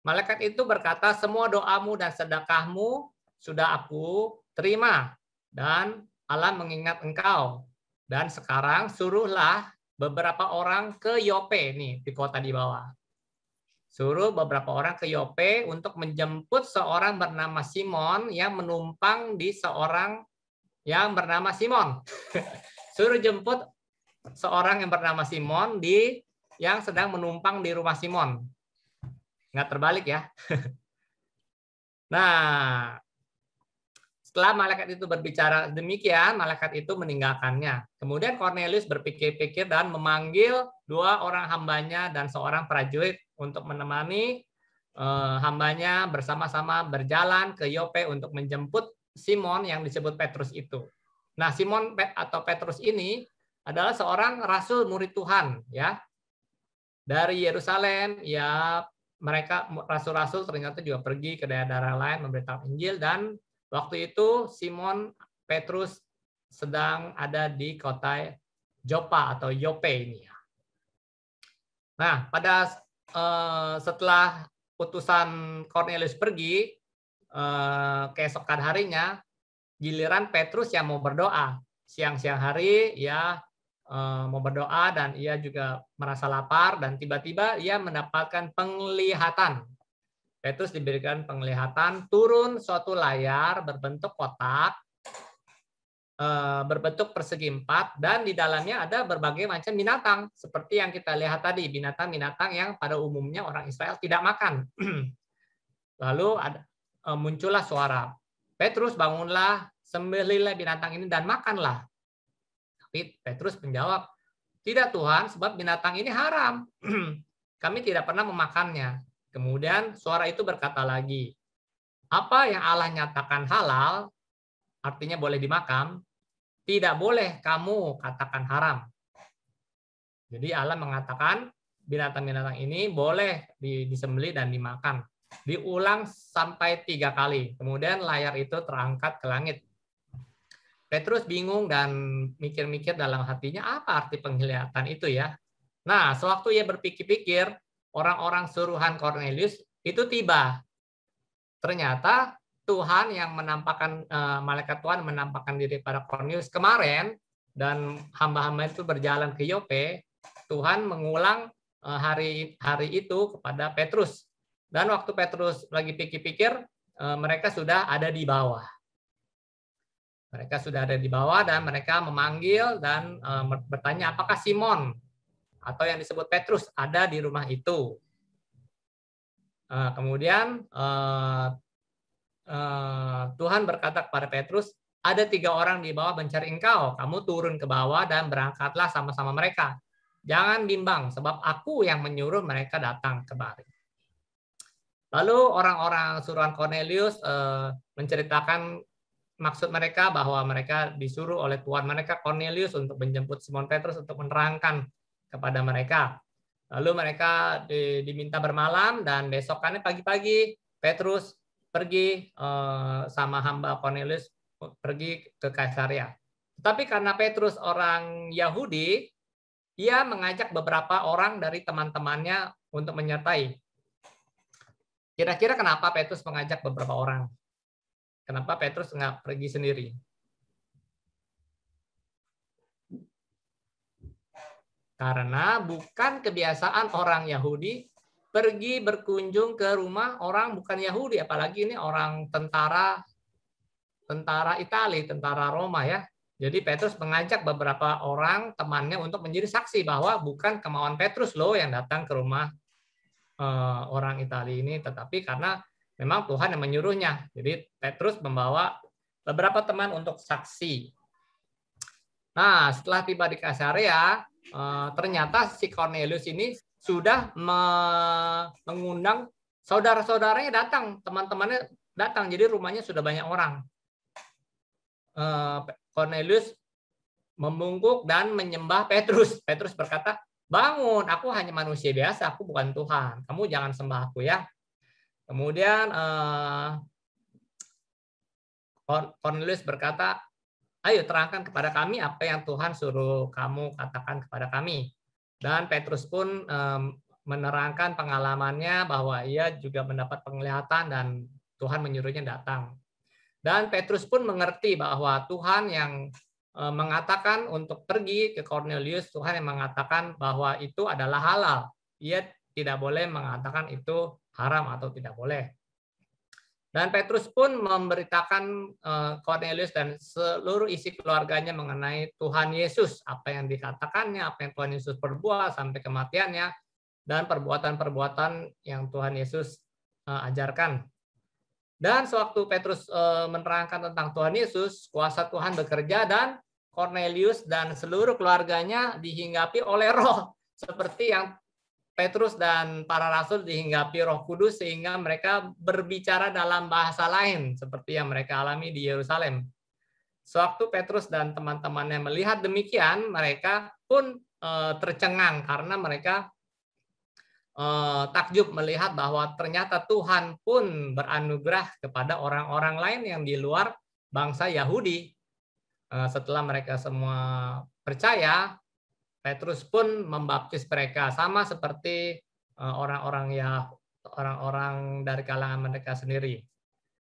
Speaker 4: Malaikat itu berkata, "Semua doamu dan sedekahmu sudah aku terima dan Allah mengingat engkau. Dan sekarang suruhlah beberapa orang ke Yope nih di kota di bawah. suruh beberapa orang ke Yope untuk menjemput seorang bernama Simon yang menumpang di seorang yang bernama Simon. Suruh jemput seorang yang bernama Simon yang sedang menumpang di rumah Simon. Nggak terbalik ya. Nah, setelah malaikat itu berbicara demikian, malaikat itu meninggalkannya. Kemudian Cornelius berpikir-pikir dan memanggil 2 orang hambanya dan seorang prajurit untuk menemani hambanya bersama-sama berjalan ke Yope untuk menjemput Simon yang disebut Petrus itu. Nah, Simon atau Petrus ini adalah seorang rasul murid Tuhan, ya, dari Yerusalem. Ya, mereka rasul-rasul ternyata juga pergi ke daerah-daerah lain memberitakan Injil, dan waktu itu Simon Petrus sedang ada di kota Joppa atau Yope ini. Nah, setelah utusan Cornelius pergi, keesokan harinya giliran Petrus yang mau berdoa. Siang-siang hari ia mau berdoa dan ia juga merasa lapar, dan tiba-tiba ia mendapatkan penglihatan. Petrus diberikan penglihatan, turun suatu layar berbentuk kotak, berbentuk persegi 4, dan di dalamnya ada berbagai macam binatang, seperti yang kita lihat tadi, binatang-binatang yang pada umumnya orang Israel tidak makan. Lalu muncullah suara, Petrus bangunlah, sembelihlah binatang ini dan makanlah. Tapi Petrus menjawab, tidak Tuhan, sebab binatang ini haram. Kami tidak pernah memakannya. Kemudian suara itu berkata lagi, apa yang Allah nyatakan halal, artinya boleh dimakan, tidak boleh kamu katakan haram. Jadi Allah mengatakan binatang-binatang ini boleh disembelih dan dimakan. Diulang sampai 3 kali. Kemudian layar itu terangkat ke langit. Petrus bingung dan mikir-mikir dalam hatinya, apa arti penglihatan itu ya? Nah, sewaktu ia berpikir-pikir, orang-orang suruhan Cornelius itu tiba. Ternyata Tuhan yang menampakkan, malaikat Tuhan menampakkan diri pada Cornelius kemarin, dan hamba-hamba itu berjalan ke Yope, Tuhan mengulang hari itu kepada Petrus. Dan waktu Petrus lagi pikir-pikir, mereka sudah ada di bawah. Mereka sudah ada di bawah dan mereka memanggil dan bertanya, apakah Simon atau yang disebut Petrus ada di rumah itu? Kemudian Tuhan berkata kepada Petrus, ada 3 orang di bawah mencari engkau. Kamu turun ke bawah dan berangkatlah sama-sama mereka. Jangan bimbang, sebab aku yang menyuruh mereka datang kemari. Lalu orang-orang suruhan Cornelius menceritakan maksud mereka, bahwa mereka disuruh oleh Tuhan mereka, Cornelius, untuk menjemput Simon Petrus untuk menerangkan kepada mereka. Lalu mereka diminta bermalam, dan besokannya pagi-pagi Petrus pergi sama hamba Cornelius pergi ke Kaisarea. Tetapi karena Petrus orang Yahudi, ia mengajak beberapa orang dari teman-temannya untuk menyertai. Kira-kira kenapa Petrus mengajak beberapa orang? Kenapa Petrus nggak pergi sendiri? Karena bukan kebiasaan orang Yahudi pergi berkunjung ke rumah orang bukan Yahudi, apalagi ini orang tentara Italia, tentara Roma ya. Jadi Petrus mengajak beberapa orang temannya untuk menjadi saksi bahwa bukan kemauan Petrus loh yang datang ke rumah orang Italia ini, tetapi karena memang Tuhan yang menyuruhnya. Jadi Petrus membawa beberapa teman untuk saksi. Nah, setelah tiba di Kaisarea, ternyata si Cornelius ini sudah mengundang saudara-saudaranya datang, teman-temannya datang. Jadi rumahnya sudah banyak orang. Cornelius membungkuk dan menyembah Petrus. Petrus berkata, bangun, aku hanya manusia biasa, aku bukan Tuhan. Kamu jangan sembah aku ya. Kemudian Cornelius berkata, ayo terangkan kepada kami apa yang Tuhan suruh kamu katakan kepada kami. Dan Petrus pun menerangkan pengalamannya bahwa ia juga mendapat penglihatan dan Tuhan menyuruhnya datang. Dan Petrus pun mengerti bahwa Tuhan yang mengatakan untuk pergi ke Cornelius, Tuhan yang mengatakan bahwa itu adalah halal. Ia tidak boleh mengatakan itu haram atau tidak boleh. Dan Petrus pun memberitakan Cornelius dan seluruh isi keluarganya mengenai Tuhan Yesus, apa yang dikatakannya, apa yang Tuhan Yesus perbuat sampai kematiannya, dan perbuatan-perbuatan yang Tuhan Yesus ajarkan. Dan sewaktu Petrus menerangkan tentang Tuhan Yesus, kuasa Tuhan bekerja dan Cornelius dan seluruh keluarganya dihinggapi oleh Roh, seperti yang Petrus dan para rasul dihinggapi Roh Kudus sehingga mereka berbicara dalam bahasa lain seperti yang mereka alami di Yerusalem. Sewaktu Petrus dan teman-temannya melihat demikian, mereka pun tercengang karena mereka takjub melihat bahwa ternyata Tuhan pun beranugerah kepada orang-orang lain yang di luar bangsa Yahudi. Setelah mereka semua percaya, Petrus pun membaptis mereka sama seperti orang-orang dari kalangan mereka sendiri.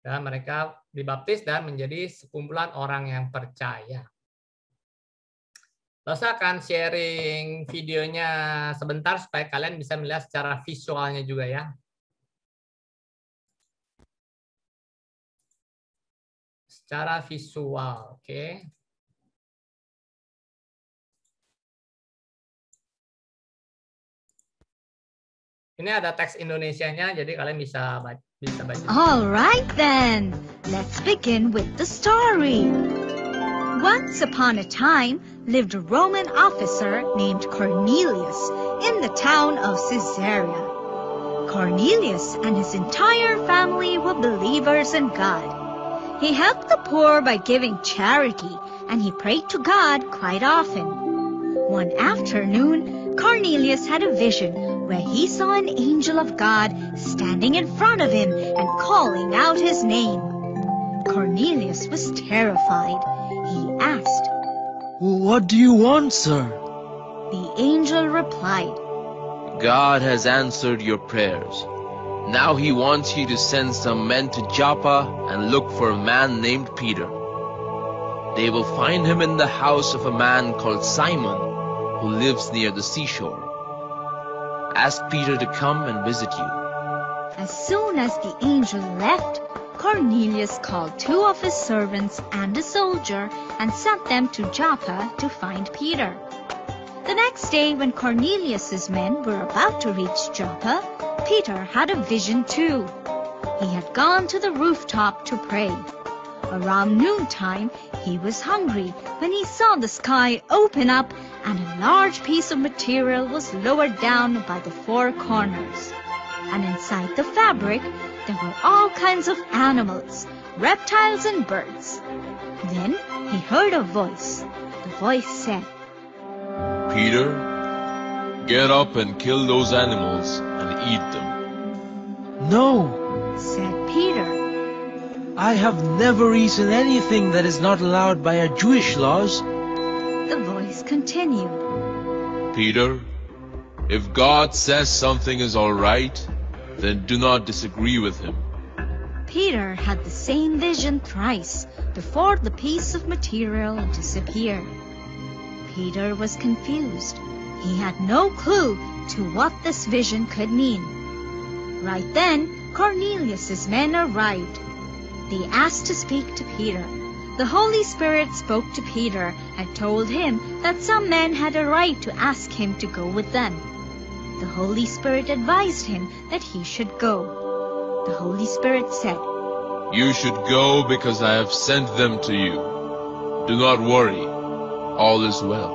Speaker 4: Dan mereka dibaptis dan menjadi sekumpulan orang yang percaya. Lalu saya akan sharing videonya sebentar supaya kalian bisa melihat secara visualnya juga ya. Secara visual, oke. Ini ada teks Indonesianya, jadi kalian bisa baca.
Speaker 7: All right then, let's begin with the story. Once upon a time lived a Roman officer named Cornelius in the town of Caesarea. Cornelius and his entire family were believers in God. He helped the poor by giving charity, and he prayed to God quite often. One afternoon, Cornelius had a vision where he saw an angel of God standing in front of him and calling out his name. Cornelius was terrified. He asked,
Speaker 8: "What do you want, sir?"
Speaker 7: The angel replied,
Speaker 8: "God has answered your prayers. Now he wants you to send some men to Joppa and look for a man named Peter. They will find him in the house of a man called Simon, who lives near the seashore. Ask Peter to come and visit you."
Speaker 7: As soon as the angel left, Cornelius called 2 of his servants and a soldier and sent them to Joppa to find Peter. The next day, when Cornelius's men were about to reach Joppa, Peter had a vision too. He had gone to the rooftop to pray. Around noontime, he was hungry when he saw the sky open up and a large piece of material was lowered down by the 4 corners. And inside the fabric, there were all kinds of animals, reptiles and birds. Then he heard a voice. The voice said,
Speaker 9: "Peter, get up and kill those animals and eat them."
Speaker 8: "No,"
Speaker 7: said Peter.
Speaker 8: "I have never eaten anything that is not allowed by our Jewish laws."
Speaker 7: The voice continued,
Speaker 9: "Peter, if God says something is all right, then do not disagree with him."
Speaker 7: Peter had the same vision thrice before the piece of material disappeared. Peter was confused. He had no clue to what this vision could mean. Right then, Cornelius's men arrived. They asked to speak to Peter. The Holy Spirit spoke to Peter and told him that some men had a right to ask him to go with them. The Holy Spirit advised him that he should go. The Holy Spirit said,
Speaker 9: "You should go because I have sent them to you. Do not worry, all is well."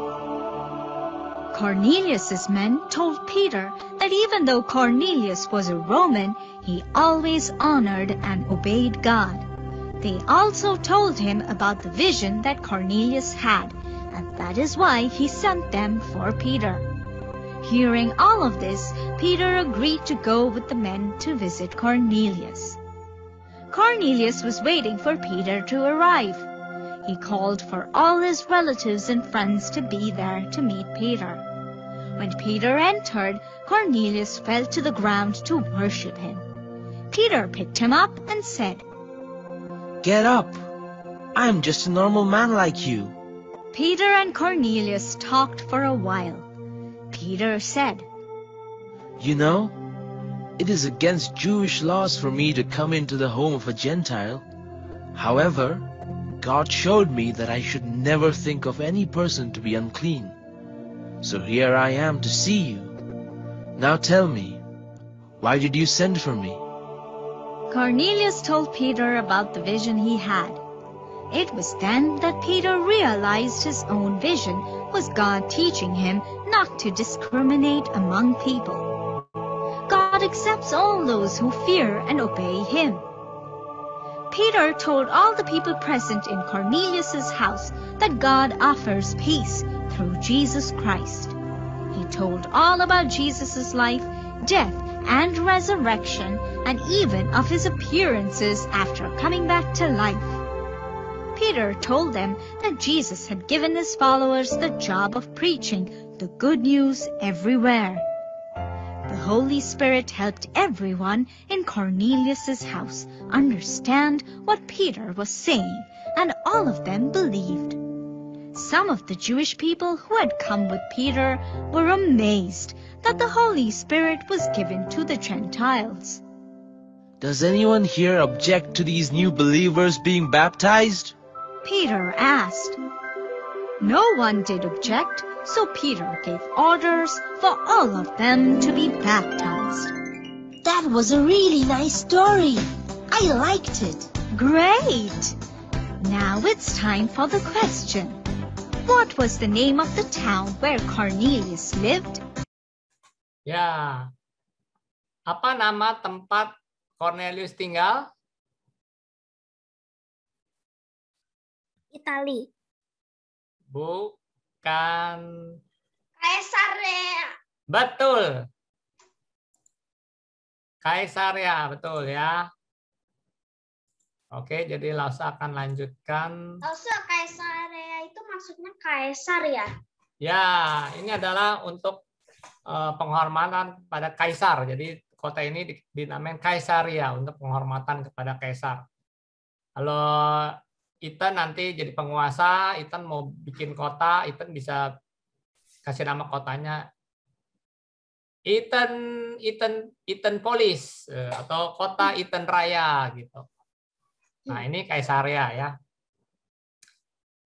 Speaker 7: Cornelius's men told Peter that even though Cornelius was a Roman, he always honored and obeyed God. They also told him about the vision that Cornelius had, and that is why he sent them for Peter. Hearing all of this, Peter agreed to go with the men to visit Cornelius. Cornelius was waiting for Peter to arrive. He called for all his relatives and friends to be there to meet Peter. When Peter entered, Cornelius fell to the ground to worship him. Peter picked him up and said,
Speaker 8: "Get up. I'm just a normal man like you."
Speaker 7: Peter and Cornelius talked for a while. Peter said,
Speaker 8: You know, it is against Jewish laws for me to come into the home of a Gentile. However, God showed me that I should never think of any person to be unclean. So here I am to see you. Now tell me, why did you send for me?"
Speaker 7: Cornelius told Peter about the vision he had. It was then that Peter realized his own vision was God teaching him not to discriminate among people. God accepts all those who fear and obey him. Peter told all the people present in Cornelius's house that God offers peace through Jesus Christ. He told all about Jesus' life, death, and resurrection, and even of his appearances after coming back to life. Peter told them that Jesus had given his followers the job of preaching the good news everywhere. The Holy Spirit helped everyone in Cornelius's house understand what Peter was saying, and all of them believed. Some of the Jewish people who had come with Peter were amazed that the Holy Spirit was given to the Gentiles.
Speaker 8: Does anyone here object to these new believers being baptized?
Speaker 7: Peter asked. No one did object, so Peter gave orders for all of them to be baptized.
Speaker 2: That was a really nice story. I liked it.
Speaker 7: Great! Now it's time for the question. What was the name of the town where Cornelius lived?
Speaker 4: Ya, apa nama tempat Cornelius tinggal?
Speaker 5: Itali.
Speaker 4: Bukan.
Speaker 5: Kaisarea.
Speaker 4: Betul. Kaisarea, betul ya. Oke, jadi Lausa akan lanjutkan.
Speaker 5: Lausa, Kaisarea itu maksudnya kaisar ya?
Speaker 4: Ya, ini adalah untuk penghormatan pada kaisar. Jadi kota ini dinamakan Kaisaria untuk penghormatan kepada kaisar. Kalau Ethan nanti jadi penguasa, Ethan mau bikin kota, Ethan bisa kasih nama kotanya Ethan Polis atau kota Ethan Raya gitu. Nah, ini Kaisaria ya.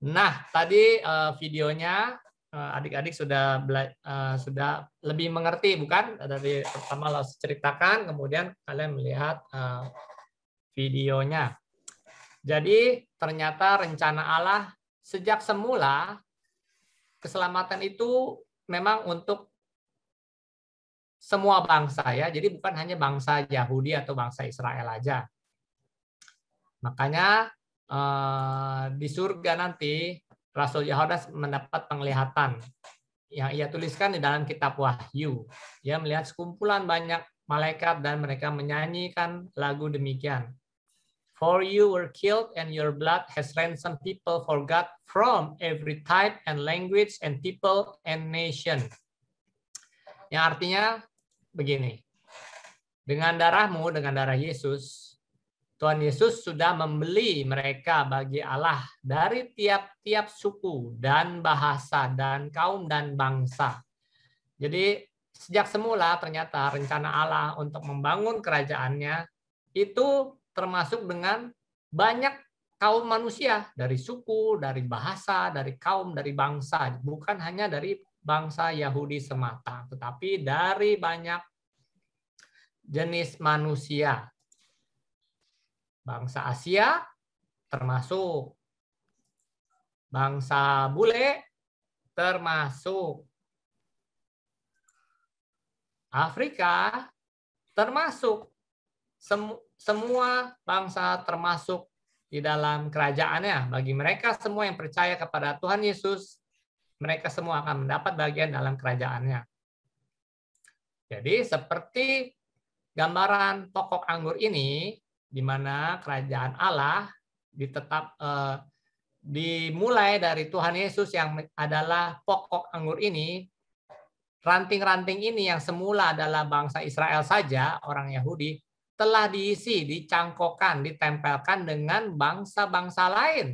Speaker 4: Nah, tadi videonya adik-adik sudah lebih mengerti, bukan? Dari pertama lo ceritakan, kemudian kalian melihat videonya. Jadi ternyata rencana Allah sejak semula keselamatan itu memang untuk semua bangsa ya. Jadi bukan hanya bangsa Yahudi atau bangsa Israel aja. Makanya di surga nanti Rasul Yohanes mendapat penglihatan yang ia tuliskan di dalam kitab Wahyu. Ia melihat sekumpulan banyak malaikat dan mereka menyanyikan lagu demikian. For you were killed and your blood has ransomed people for God from every type and language and people and nation. Yang artinya begini. Dengan darahmu, dengan darah Yesus, Tuhan Yesus sudah membeli mereka bagi Allah dari tiap-tiap suku dan bahasa dan kaum dan bangsa. Jadi sejak semula ternyata rencana Allah untuk membangun kerajaannya itu termasuk dengan banyak kaum manusia, dari suku, dari bahasa, dari kaum, dari bangsa. Bukan hanya dari bangsa Yahudi semata, tetapi dari banyak jenis manusia. Bangsa Asia termasuk, bangsa bule termasuk, Afrika termasuk, semua bangsa termasuk di dalam kerajaannya. Bagi mereka semua yang percaya kepada Tuhan Yesus, mereka semua akan mendapat bagian dalam kerajaannya. Jadi seperti gambaran pokok anggur ini, di mana kerajaan Allah dimulai dari Tuhan Yesus yang adalah pokok anggur ini. Ranting-ranting ini yang semula adalah bangsa Israel saja, orang Yahudi, telah diisi, dicangkokkan, ditempelkan dengan bangsa-bangsa lain.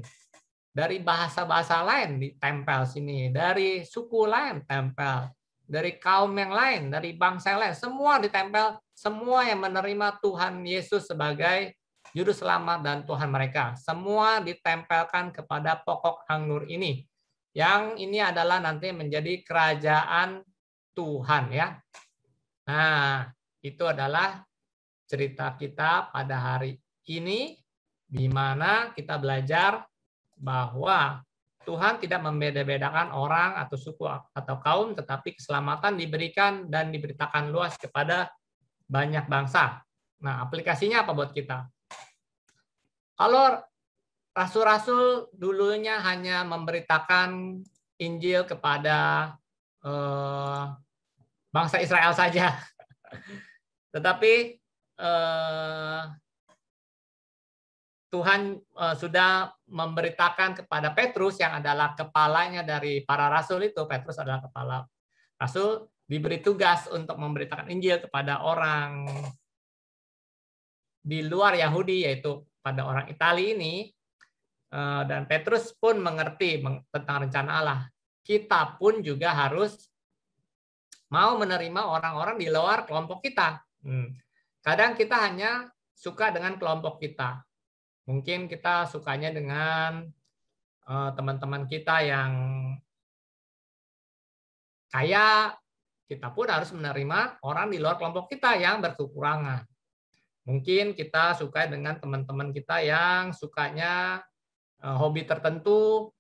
Speaker 4: Dari bahasa-bahasa lain ditempel sini, dari suku lain tempel, dari kaum yang lain, dari bangsa yang lain, semua ditempel, semua yang menerima Tuhan Yesus sebagai Juru Selamat dan Tuhan mereka. Semua ditempelkan kepada pokok anggur ini. Yang ini adalah nanti menjadi kerajaan Tuhan, ya. Nah, itu adalah cerita kita pada hari ini, di mana kita belajar bahwa Tuhan tidak membeda-bedakan orang atau suku atau kaum, tetapi keselamatan diberikan dan diberitakan luas kepada banyak bangsa. Nah, aplikasinya apa buat kita? Kalau rasul-rasul dulunya hanya memberitakan Injil kepada bangsa Israel saja, tetapi Tuhan sudah memberitakan kepada Petrus yang adalah kepalanya dari para rasul itu. Petrus adalah kepala rasul, diberi tugas untuk memberitakan Injil kepada orang di luar Yahudi, yaitu pada orang Italia ini. Dan Petrus pun mengerti tentang rencana Allah. Kita pun juga harus mau menerima orang-orang di luar kelompok kita. Kadang kita hanya suka dengan kelompok kita. Mungkin kita sukanya dengan teman-teman kita yang kaya. Kita pun harus menerima orang di luar kelompok kita yang berkekurangan. Mungkin kita suka dengan teman-teman kita yang sukanya hobi tertentu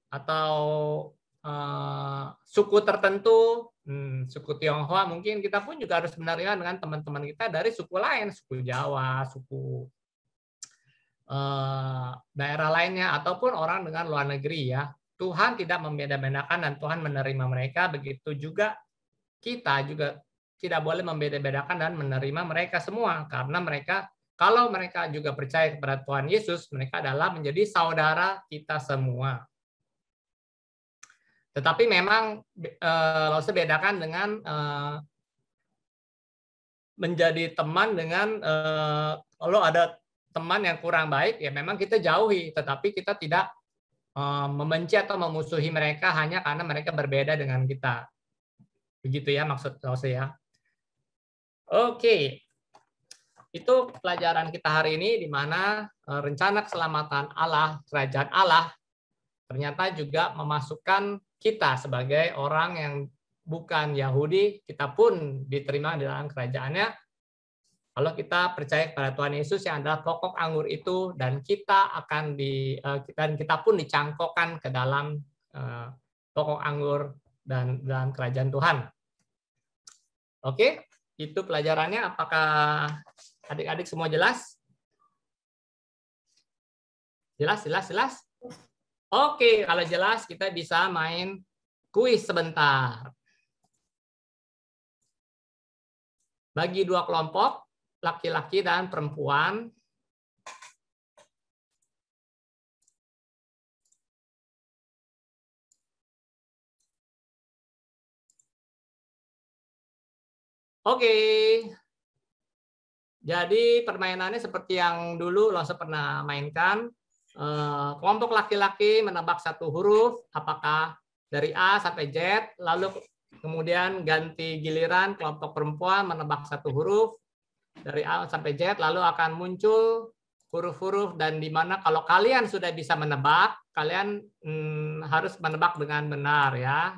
Speaker 4: atau suku tertentu, suku Tionghoa, mungkin kita pun juga harus menerima dengan teman-teman kita dari suku lain, suku Jawa, suku daerah lainnya, ataupun orang dengan luar negeri, ya. Tuhan tidak membeda-bedakan dan Tuhan menerima mereka. Begitu juga kita juga tidak boleh membeda-bedakan dan menerima mereka semua, karena mereka, kalau mereka juga percaya kepada Tuhan Yesus, mereka adalah menjadi saudara kita semua. Tetapi memang harus bedakan dengan menjadi teman dengan kalau ada teman yang kurang baik, ya memang kita jauhi, tetapi kita tidak membenci atau memusuhi mereka hanya karena mereka berbeda dengan kita. Begitu ya maksud saya. Oke. Itu pelajaran kita hari ini, di mana rencana keselamatan Allah, kerajaan Allah, ternyata juga memasukkan kita sebagai orang yang bukan Yahudi, kita pun diterima di dalam kerajaannya. Kalau kita percaya kepada Tuhan Yesus yang adalah pokok anggur itu, dan kita akan kita pun dicangkokkan ke dalam pokok anggur dan dalam kerajaan Tuhan. Oke, itu pelajarannya. Apakah adik-adik semua jelas? Jelas? Oke, kalau jelas kita bisa main kuis sebentar. Bagi dua kelompok, laki-laki dan perempuan. Oke. Jadi permainannya seperti yang dulu Lose pernah mainkan. Kelompok laki-laki menebak satu huruf, apakah dari A sampai Z, lalu kemudian ganti giliran kelompok perempuan menebak satu huruf dari A sampai Z, lalu akan muncul huruf-huruf, dan di mana kalau kalian sudah bisa menebak, kalian harus menebak dengan benar, ya.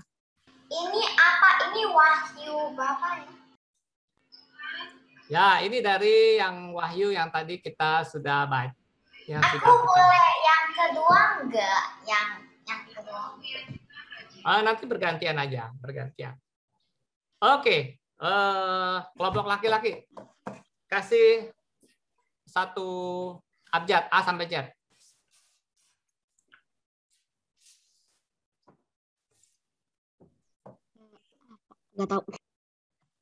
Speaker 5: Ini apa? Ini Wahyu Bapak ya?
Speaker 4: Ya, ini dari yang Wahyu yang tadi kita sudah baca.
Speaker 5: Aku boleh yang kedua enggak? Yang kedua.
Speaker 4: Nanti bergantian aja, bergantian. Oke, kelompok laki-laki. Kasih satu abjad A sampai Z.
Speaker 10: Nggak tahu.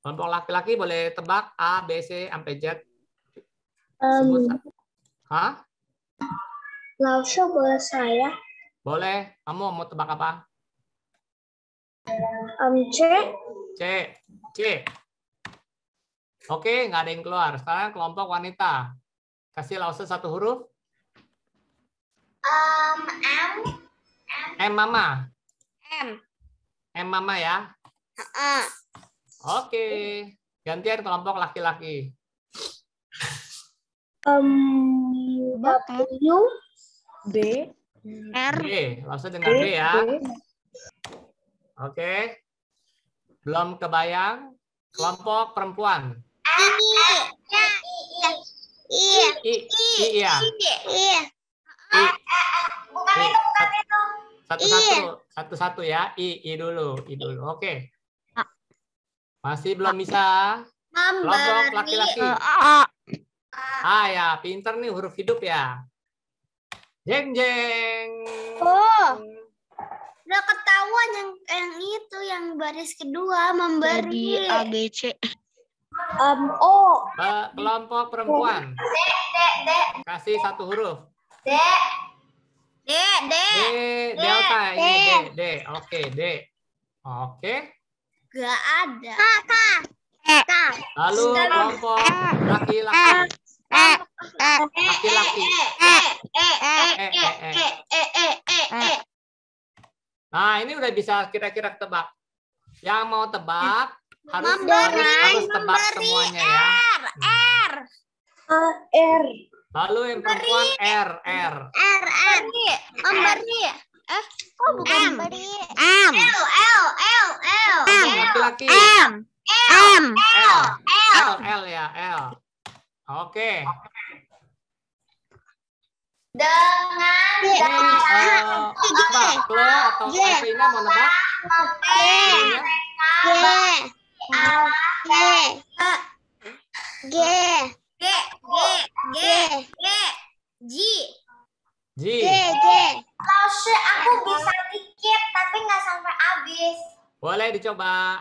Speaker 4: Kelompok laki-laki boleh tebak A, B, C sampai Z. Hah?
Speaker 5: Langsung boleh saya?
Speaker 4: Boleh. Kamu mau tebak apa?
Speaker 5: C.
Speaker 4: C. Oke, nggak ada yang keluar. Sekarang kelompok wanita. Kasih Lause satu huruf.
Speaker 5: M.
Speaker 4: M mama.
Speaker 5: M.
Speaker 4: M mama, ya. Oke. Gantian kelompok laki-laki.
Speaker 10: W, B,
Speaker 2: R.
Speaker 4: B, langsung dengan B ya. Oke. Belum kebayang. Kelompok perempuan. Iya.
Speaker 5: Bukan itu.
Speaker 4: Satu-satu ya. I dulu. Oke. Masih belum bisa. Kelompok laki-laki. Ya, pinter nih huruf hidup ya. Jeng.
Speaker 5: Udah ketahuan yang itu yang baris kedua memberi.
Speaker 10: jadi A, B, C.
Speaker 5: O.
Speaker 4: Kelompok perempuan. Kasih satu huruf.
Speaker 5: D.
Speaker 4: Delta ini D. Oke, D. Oke.
Speaker 5: Gak ada.
Speaker 4: Lalu kelompok laki-laki. Laki-laki. Nah, ini udah bisa kira-kira tebak. Yang mau tebak harus tebak semuanya ya.
Speaker 5: R.
Speaker 4: Lalu yang perempuan R.
Speaker 5: Memberi. Kok bukan memberi? L.
Speaker 4: Laki-laki. L ya, L. Oke.
Speaker 5: Dengan
Speaker 4: Kle atau Evina mau nebak?
Speaker 5: G. Lause aku bisa dikit tapi nggak sampai habis.
Speaker 4: Boleh dicoba.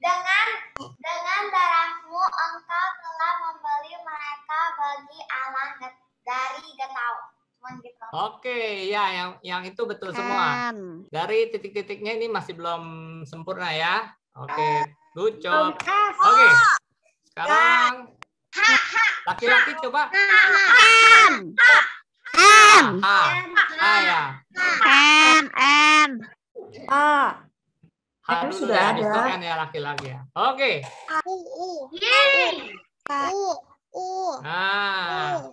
Speaker 5: Dengan darahmu engkau telah membeli mereka bagi Allah dari getau. Gitu.
Speaker 4: Oke, ya yang itu betul semua. Dari titik-titiknya ini masih belum sempurna ya. Oke, good job. Oke, sekarang laki-laki coba. Ya. Dulu
Speaker 6: sudah
Speaker 4: ya,
Speaker 6: ada.
Speaker 4: ya laki-laki ya. Oke. Nah,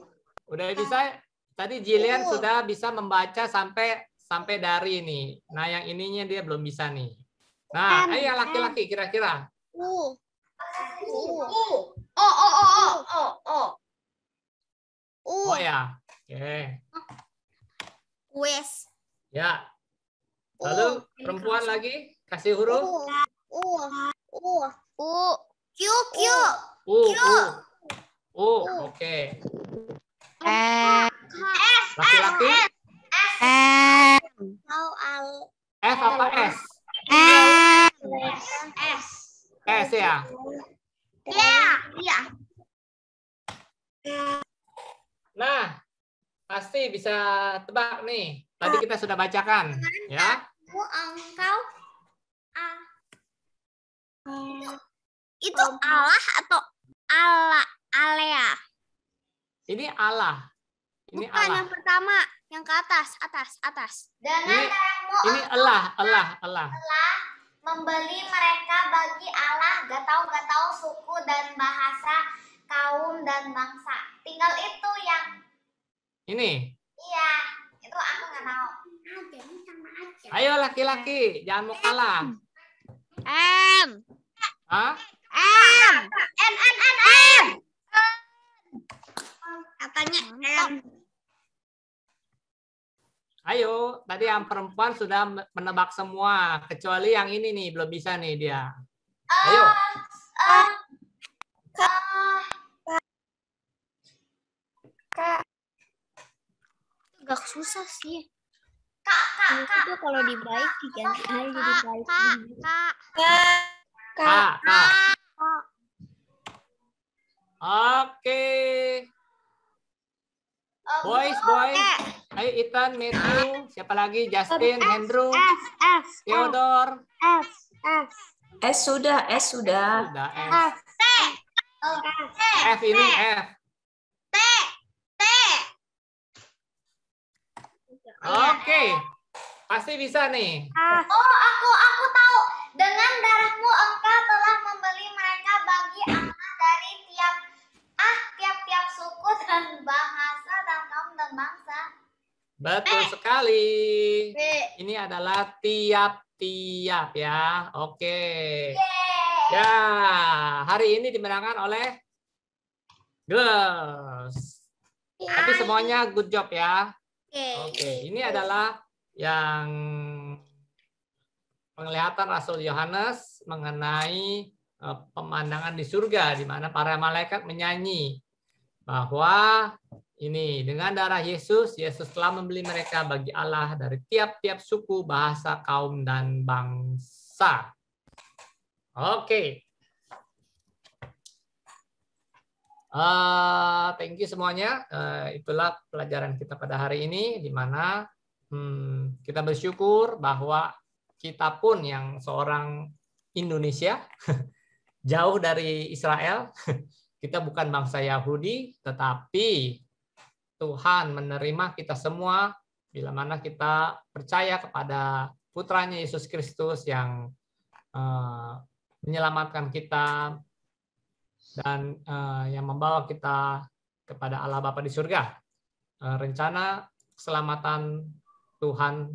Speaker 4: udah bisa. Tadi Jillian sudah bisa membaca sampai dari ini. Nah, yang ininya dia belum bisa nih. Nah, ayo yang laki-laki kira-kira. Oh ya. Oke.
Speaker 5: Wes.
Speaker 4: Ya. Lalu perempuan lagi kasih huruf.
Speaker 5: Q.
Speaker 4: Oke. Laki-laki. F apa S? S ya.
Speaker 5: Iya.
Speaker 4: Nah, pasti bisa tebak nih. Tadi kita sudah bacakan, ya.
Speaker 5: Engkau itu Allah atau Alea?
Speaker 4: Ini Allah. Ini
Speaker 5: Bukan
Speaker 4: Allah.
Speaker 5: yang pertama, yang ke atas.
Speaker 4: Ini Allah.
Speaker 5: Membeli mereka bagi Allah, gak tahu suku dan bahasa, kaum dan bangsa. Tinggal itu yang
Speaker 4: ini.
Speaker 5: Iya, itu aku nggak tahu.
Speaker 4: Ayo laki-laki, jangan mau kalah.
Speaker 2: M.
Speaker 4: Hah?
Speaker 5: M. Katanya M.
Speaker 4: Ayo, tadi yang perempuan sudah menebak semua, kecuali yang ini nih belum bisa nih dia. Ayo.
Speaker 10: Agak susah sih.
Speaker 5: Kak.
Speaker 10: Itu kalau dibaik diganti aja jadi baik.
Speaker 4: Kak. Oke. Boys. Ayo Ethan, Matthew, siapa lagi? Justin, Andrew, Theodore.
Speaker 6: S sudah.
Speaker 4: Sudah F. F ini F.
Speaker 5: T.
Speaker 4: Oke. Pasti bisa nih.
Speaker 5: Oh, aku tahu. Dengan darahmu engkau telah membeli mereka bagi Allah dari tiap-tiap suku dan bahasa dan kaum dan bangsa.
Speaker 4: Betul sekali. Ini adalah tiap-tiap ya. Oke. Ya, hari ini dimenangkan oleh girls. Tapi semuanya good job ya. Oke, ini adalah yang penglihatan Rasul Yohanes mengenai pemandangan di surga, di mana para malaikat menyanyi bahwa ini dengan darah Yesus telah membeli mereka bagi Allah dari tiap-tiap suku, bahasa, kaum, dan bangsa. Oke. Thank you semuanya. Itulah pelajaran kita pada hari ini, di mana kita bersyukur bahwa kita pun yang seorang Indonesia, jauh dari Israel, kita bukan bangsa Yahudi, tetapi Tuhan menerima kita semua bila mana kita percaya kepada putranya Yesus Kristus yang menyelamatkan kita dan yang membawa kita kepada Allah Bapa di surga. Rencana keselamatan Tuhan,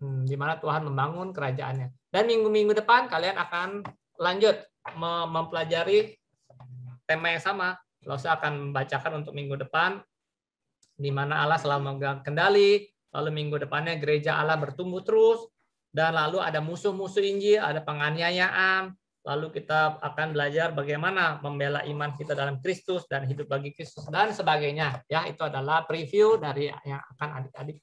Speaker 4: di mana Tuhan membangun kerajaannya. Dan minggu-minggu depan kalian akan lanjut mempelajari tema yang sama. Saya akan membacakan untuk minggu depan, di mana Allah selalu memegang kendali, lalu minggu depannya gereja Allah bertumbuh terus, dan lalu ada musuh-musuh Injil, ada penganiayaan, lalu kita akan belajar bagaimana membela iman kita dalam Kristus dan hidup bagi Kristus dan sebagainya. Ya, itu adalah preview dari yang akan adik-adik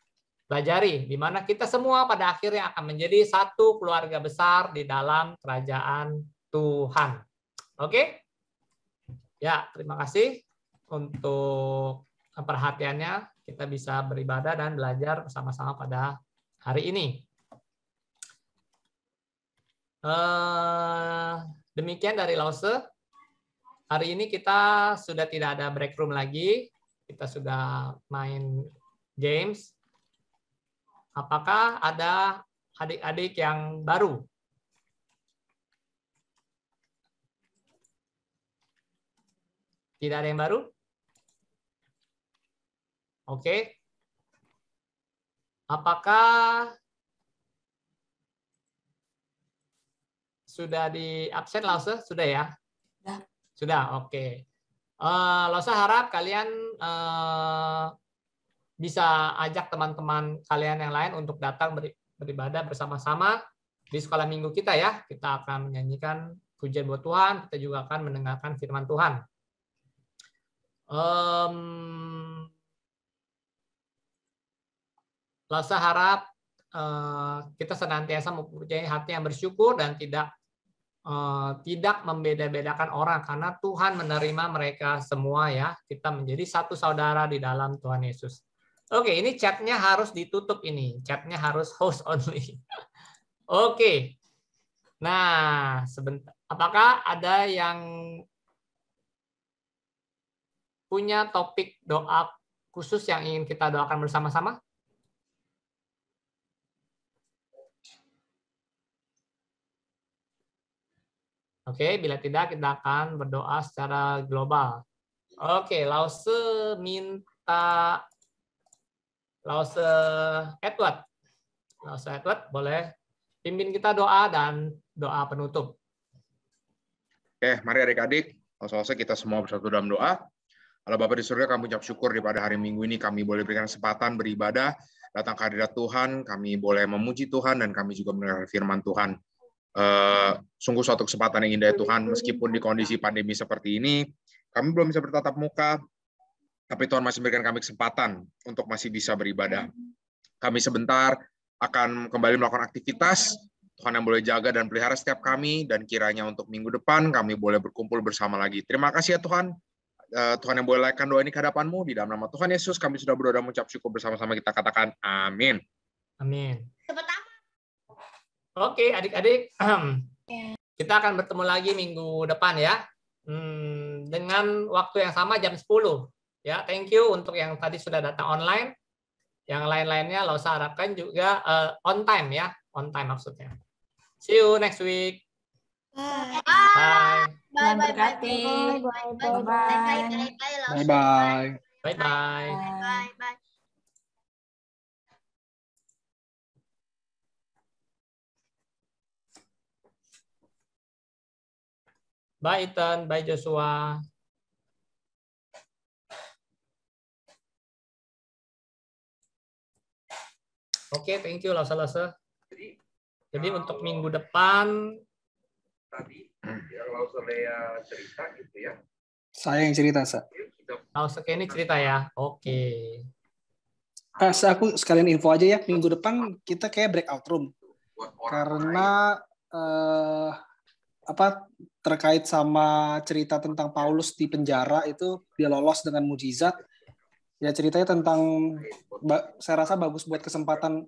Speaker 4: pelajari, di mana kita semua pada akhirnya akan menjadi satu keluarga besar di dalam kerajaan Tuhan. Oke? Ya, terima kasih untuk perhatiannya. Kita bisa beribadah dan belajar bersama-sama pada hari ini. Demikian dari Lause. Hari ini kita sudah tidak ada break room lagi. Kita sudah main games. Apakah ada adik-adik yang baru? Tidak ada yang baru? Oke. Apakah sudah di absen, Lause? Sudah ya? Sudah, oke. Lause harap kalian bisa ajak teman-teman kalian yang lain untuk datang beribadah bersama-sama di sekolah minggu kita ya. Kita akan menyanyikan pujian buat Tuhan, kita juga akan mendengarkan firman Tuhan. Lause harap kita senantiasa mempunyai hati yang bersyukur dan tidak membeda-bedakan orang, karena Tuhan menerima mereka semua ya. Kita menjadi satu saudara di dalam Tuhan Yesus. Oke, ini chatnya harus ditutup ini. Chatnya harus host only. Oke. Nah, sebentar. Apakah ada yang punya topik doa khusus yang ingin kita doakan bersama-sama? Oke, bila tidak kita akan berdoa secara global. Oke, Lause minta Lause Edward. Lause Edward boleh pimpin kita doa dan doa penutup.
Speaker 11: Oke, mari adik-adik, Lause kita semua bersatu dalam doa. Allah Bapa di surga, kami ucap syukur di pada hari Minggu ini kami boleh berikan kesempatan beribadah, datang ke hadirat Tuhan, kami boleh memuji Tuhan dan kami juga mendengar firman Tuhan. Sungguh suatu kesempatan yang indah Tuhan, meskipun di kondisi pandemi seperti ini, kami belum bisa bertatap muka, tapi Tuhan masih memberikan kami kesempatan untuk masih bisa beribadah. Kami sebentar akan kembali melakukan aktivitas, Tuhan yang boleh jaga dan pelihara setiap kami, dan kiranya untuk minggu depan kami boleh berkumpul bersama lagi. Terima kasih ya Tuhan. Tuhan yang boleh layakkan doa ini ke hadapan-Mu, di dalam nama Tuhan Yesus kami sudah berdoa dan mengucap syukur bersama-sama, kita katakan amin.
Speaker 4: Amin. Oke, adik-adik, kita akan bertemu lagi minggu depan ya, dengan waktu yang sama jam 10. Ya, thank you untuk yang tadi sudah datang online. Yang lain-lainnya Lause harapkan juga on time ya, on time maksudnya. See you next week.
Speaker 10: Bye.
Speaker 4: Bye.
Speaker 6: Tuhan berkati. Bye-bye.
Speaker 12: Bye-bye.
Speaker 4: Bye-bye.
Speaker 5: Bye.
Speaker 4: Bye Ethan, bye Joshua. Oke, thank you Lasa. Jadi untuk minggu depan
Speaker 11: tadi kalau saya cerita gitu ya.
Speaker 12: Saya yang cerita, Sa.
Speaker 4: Lasa ini cerita ya. Oke.
Speaker 12: Aku sekalian info aja ya, minggu depan kita kayak breakout room. Karena terkait sama cerita tentang Paulus di penjara itu dia lolos dengan mujizat. Ya ceritanya tentang, saya rasa bagus buat kesempatan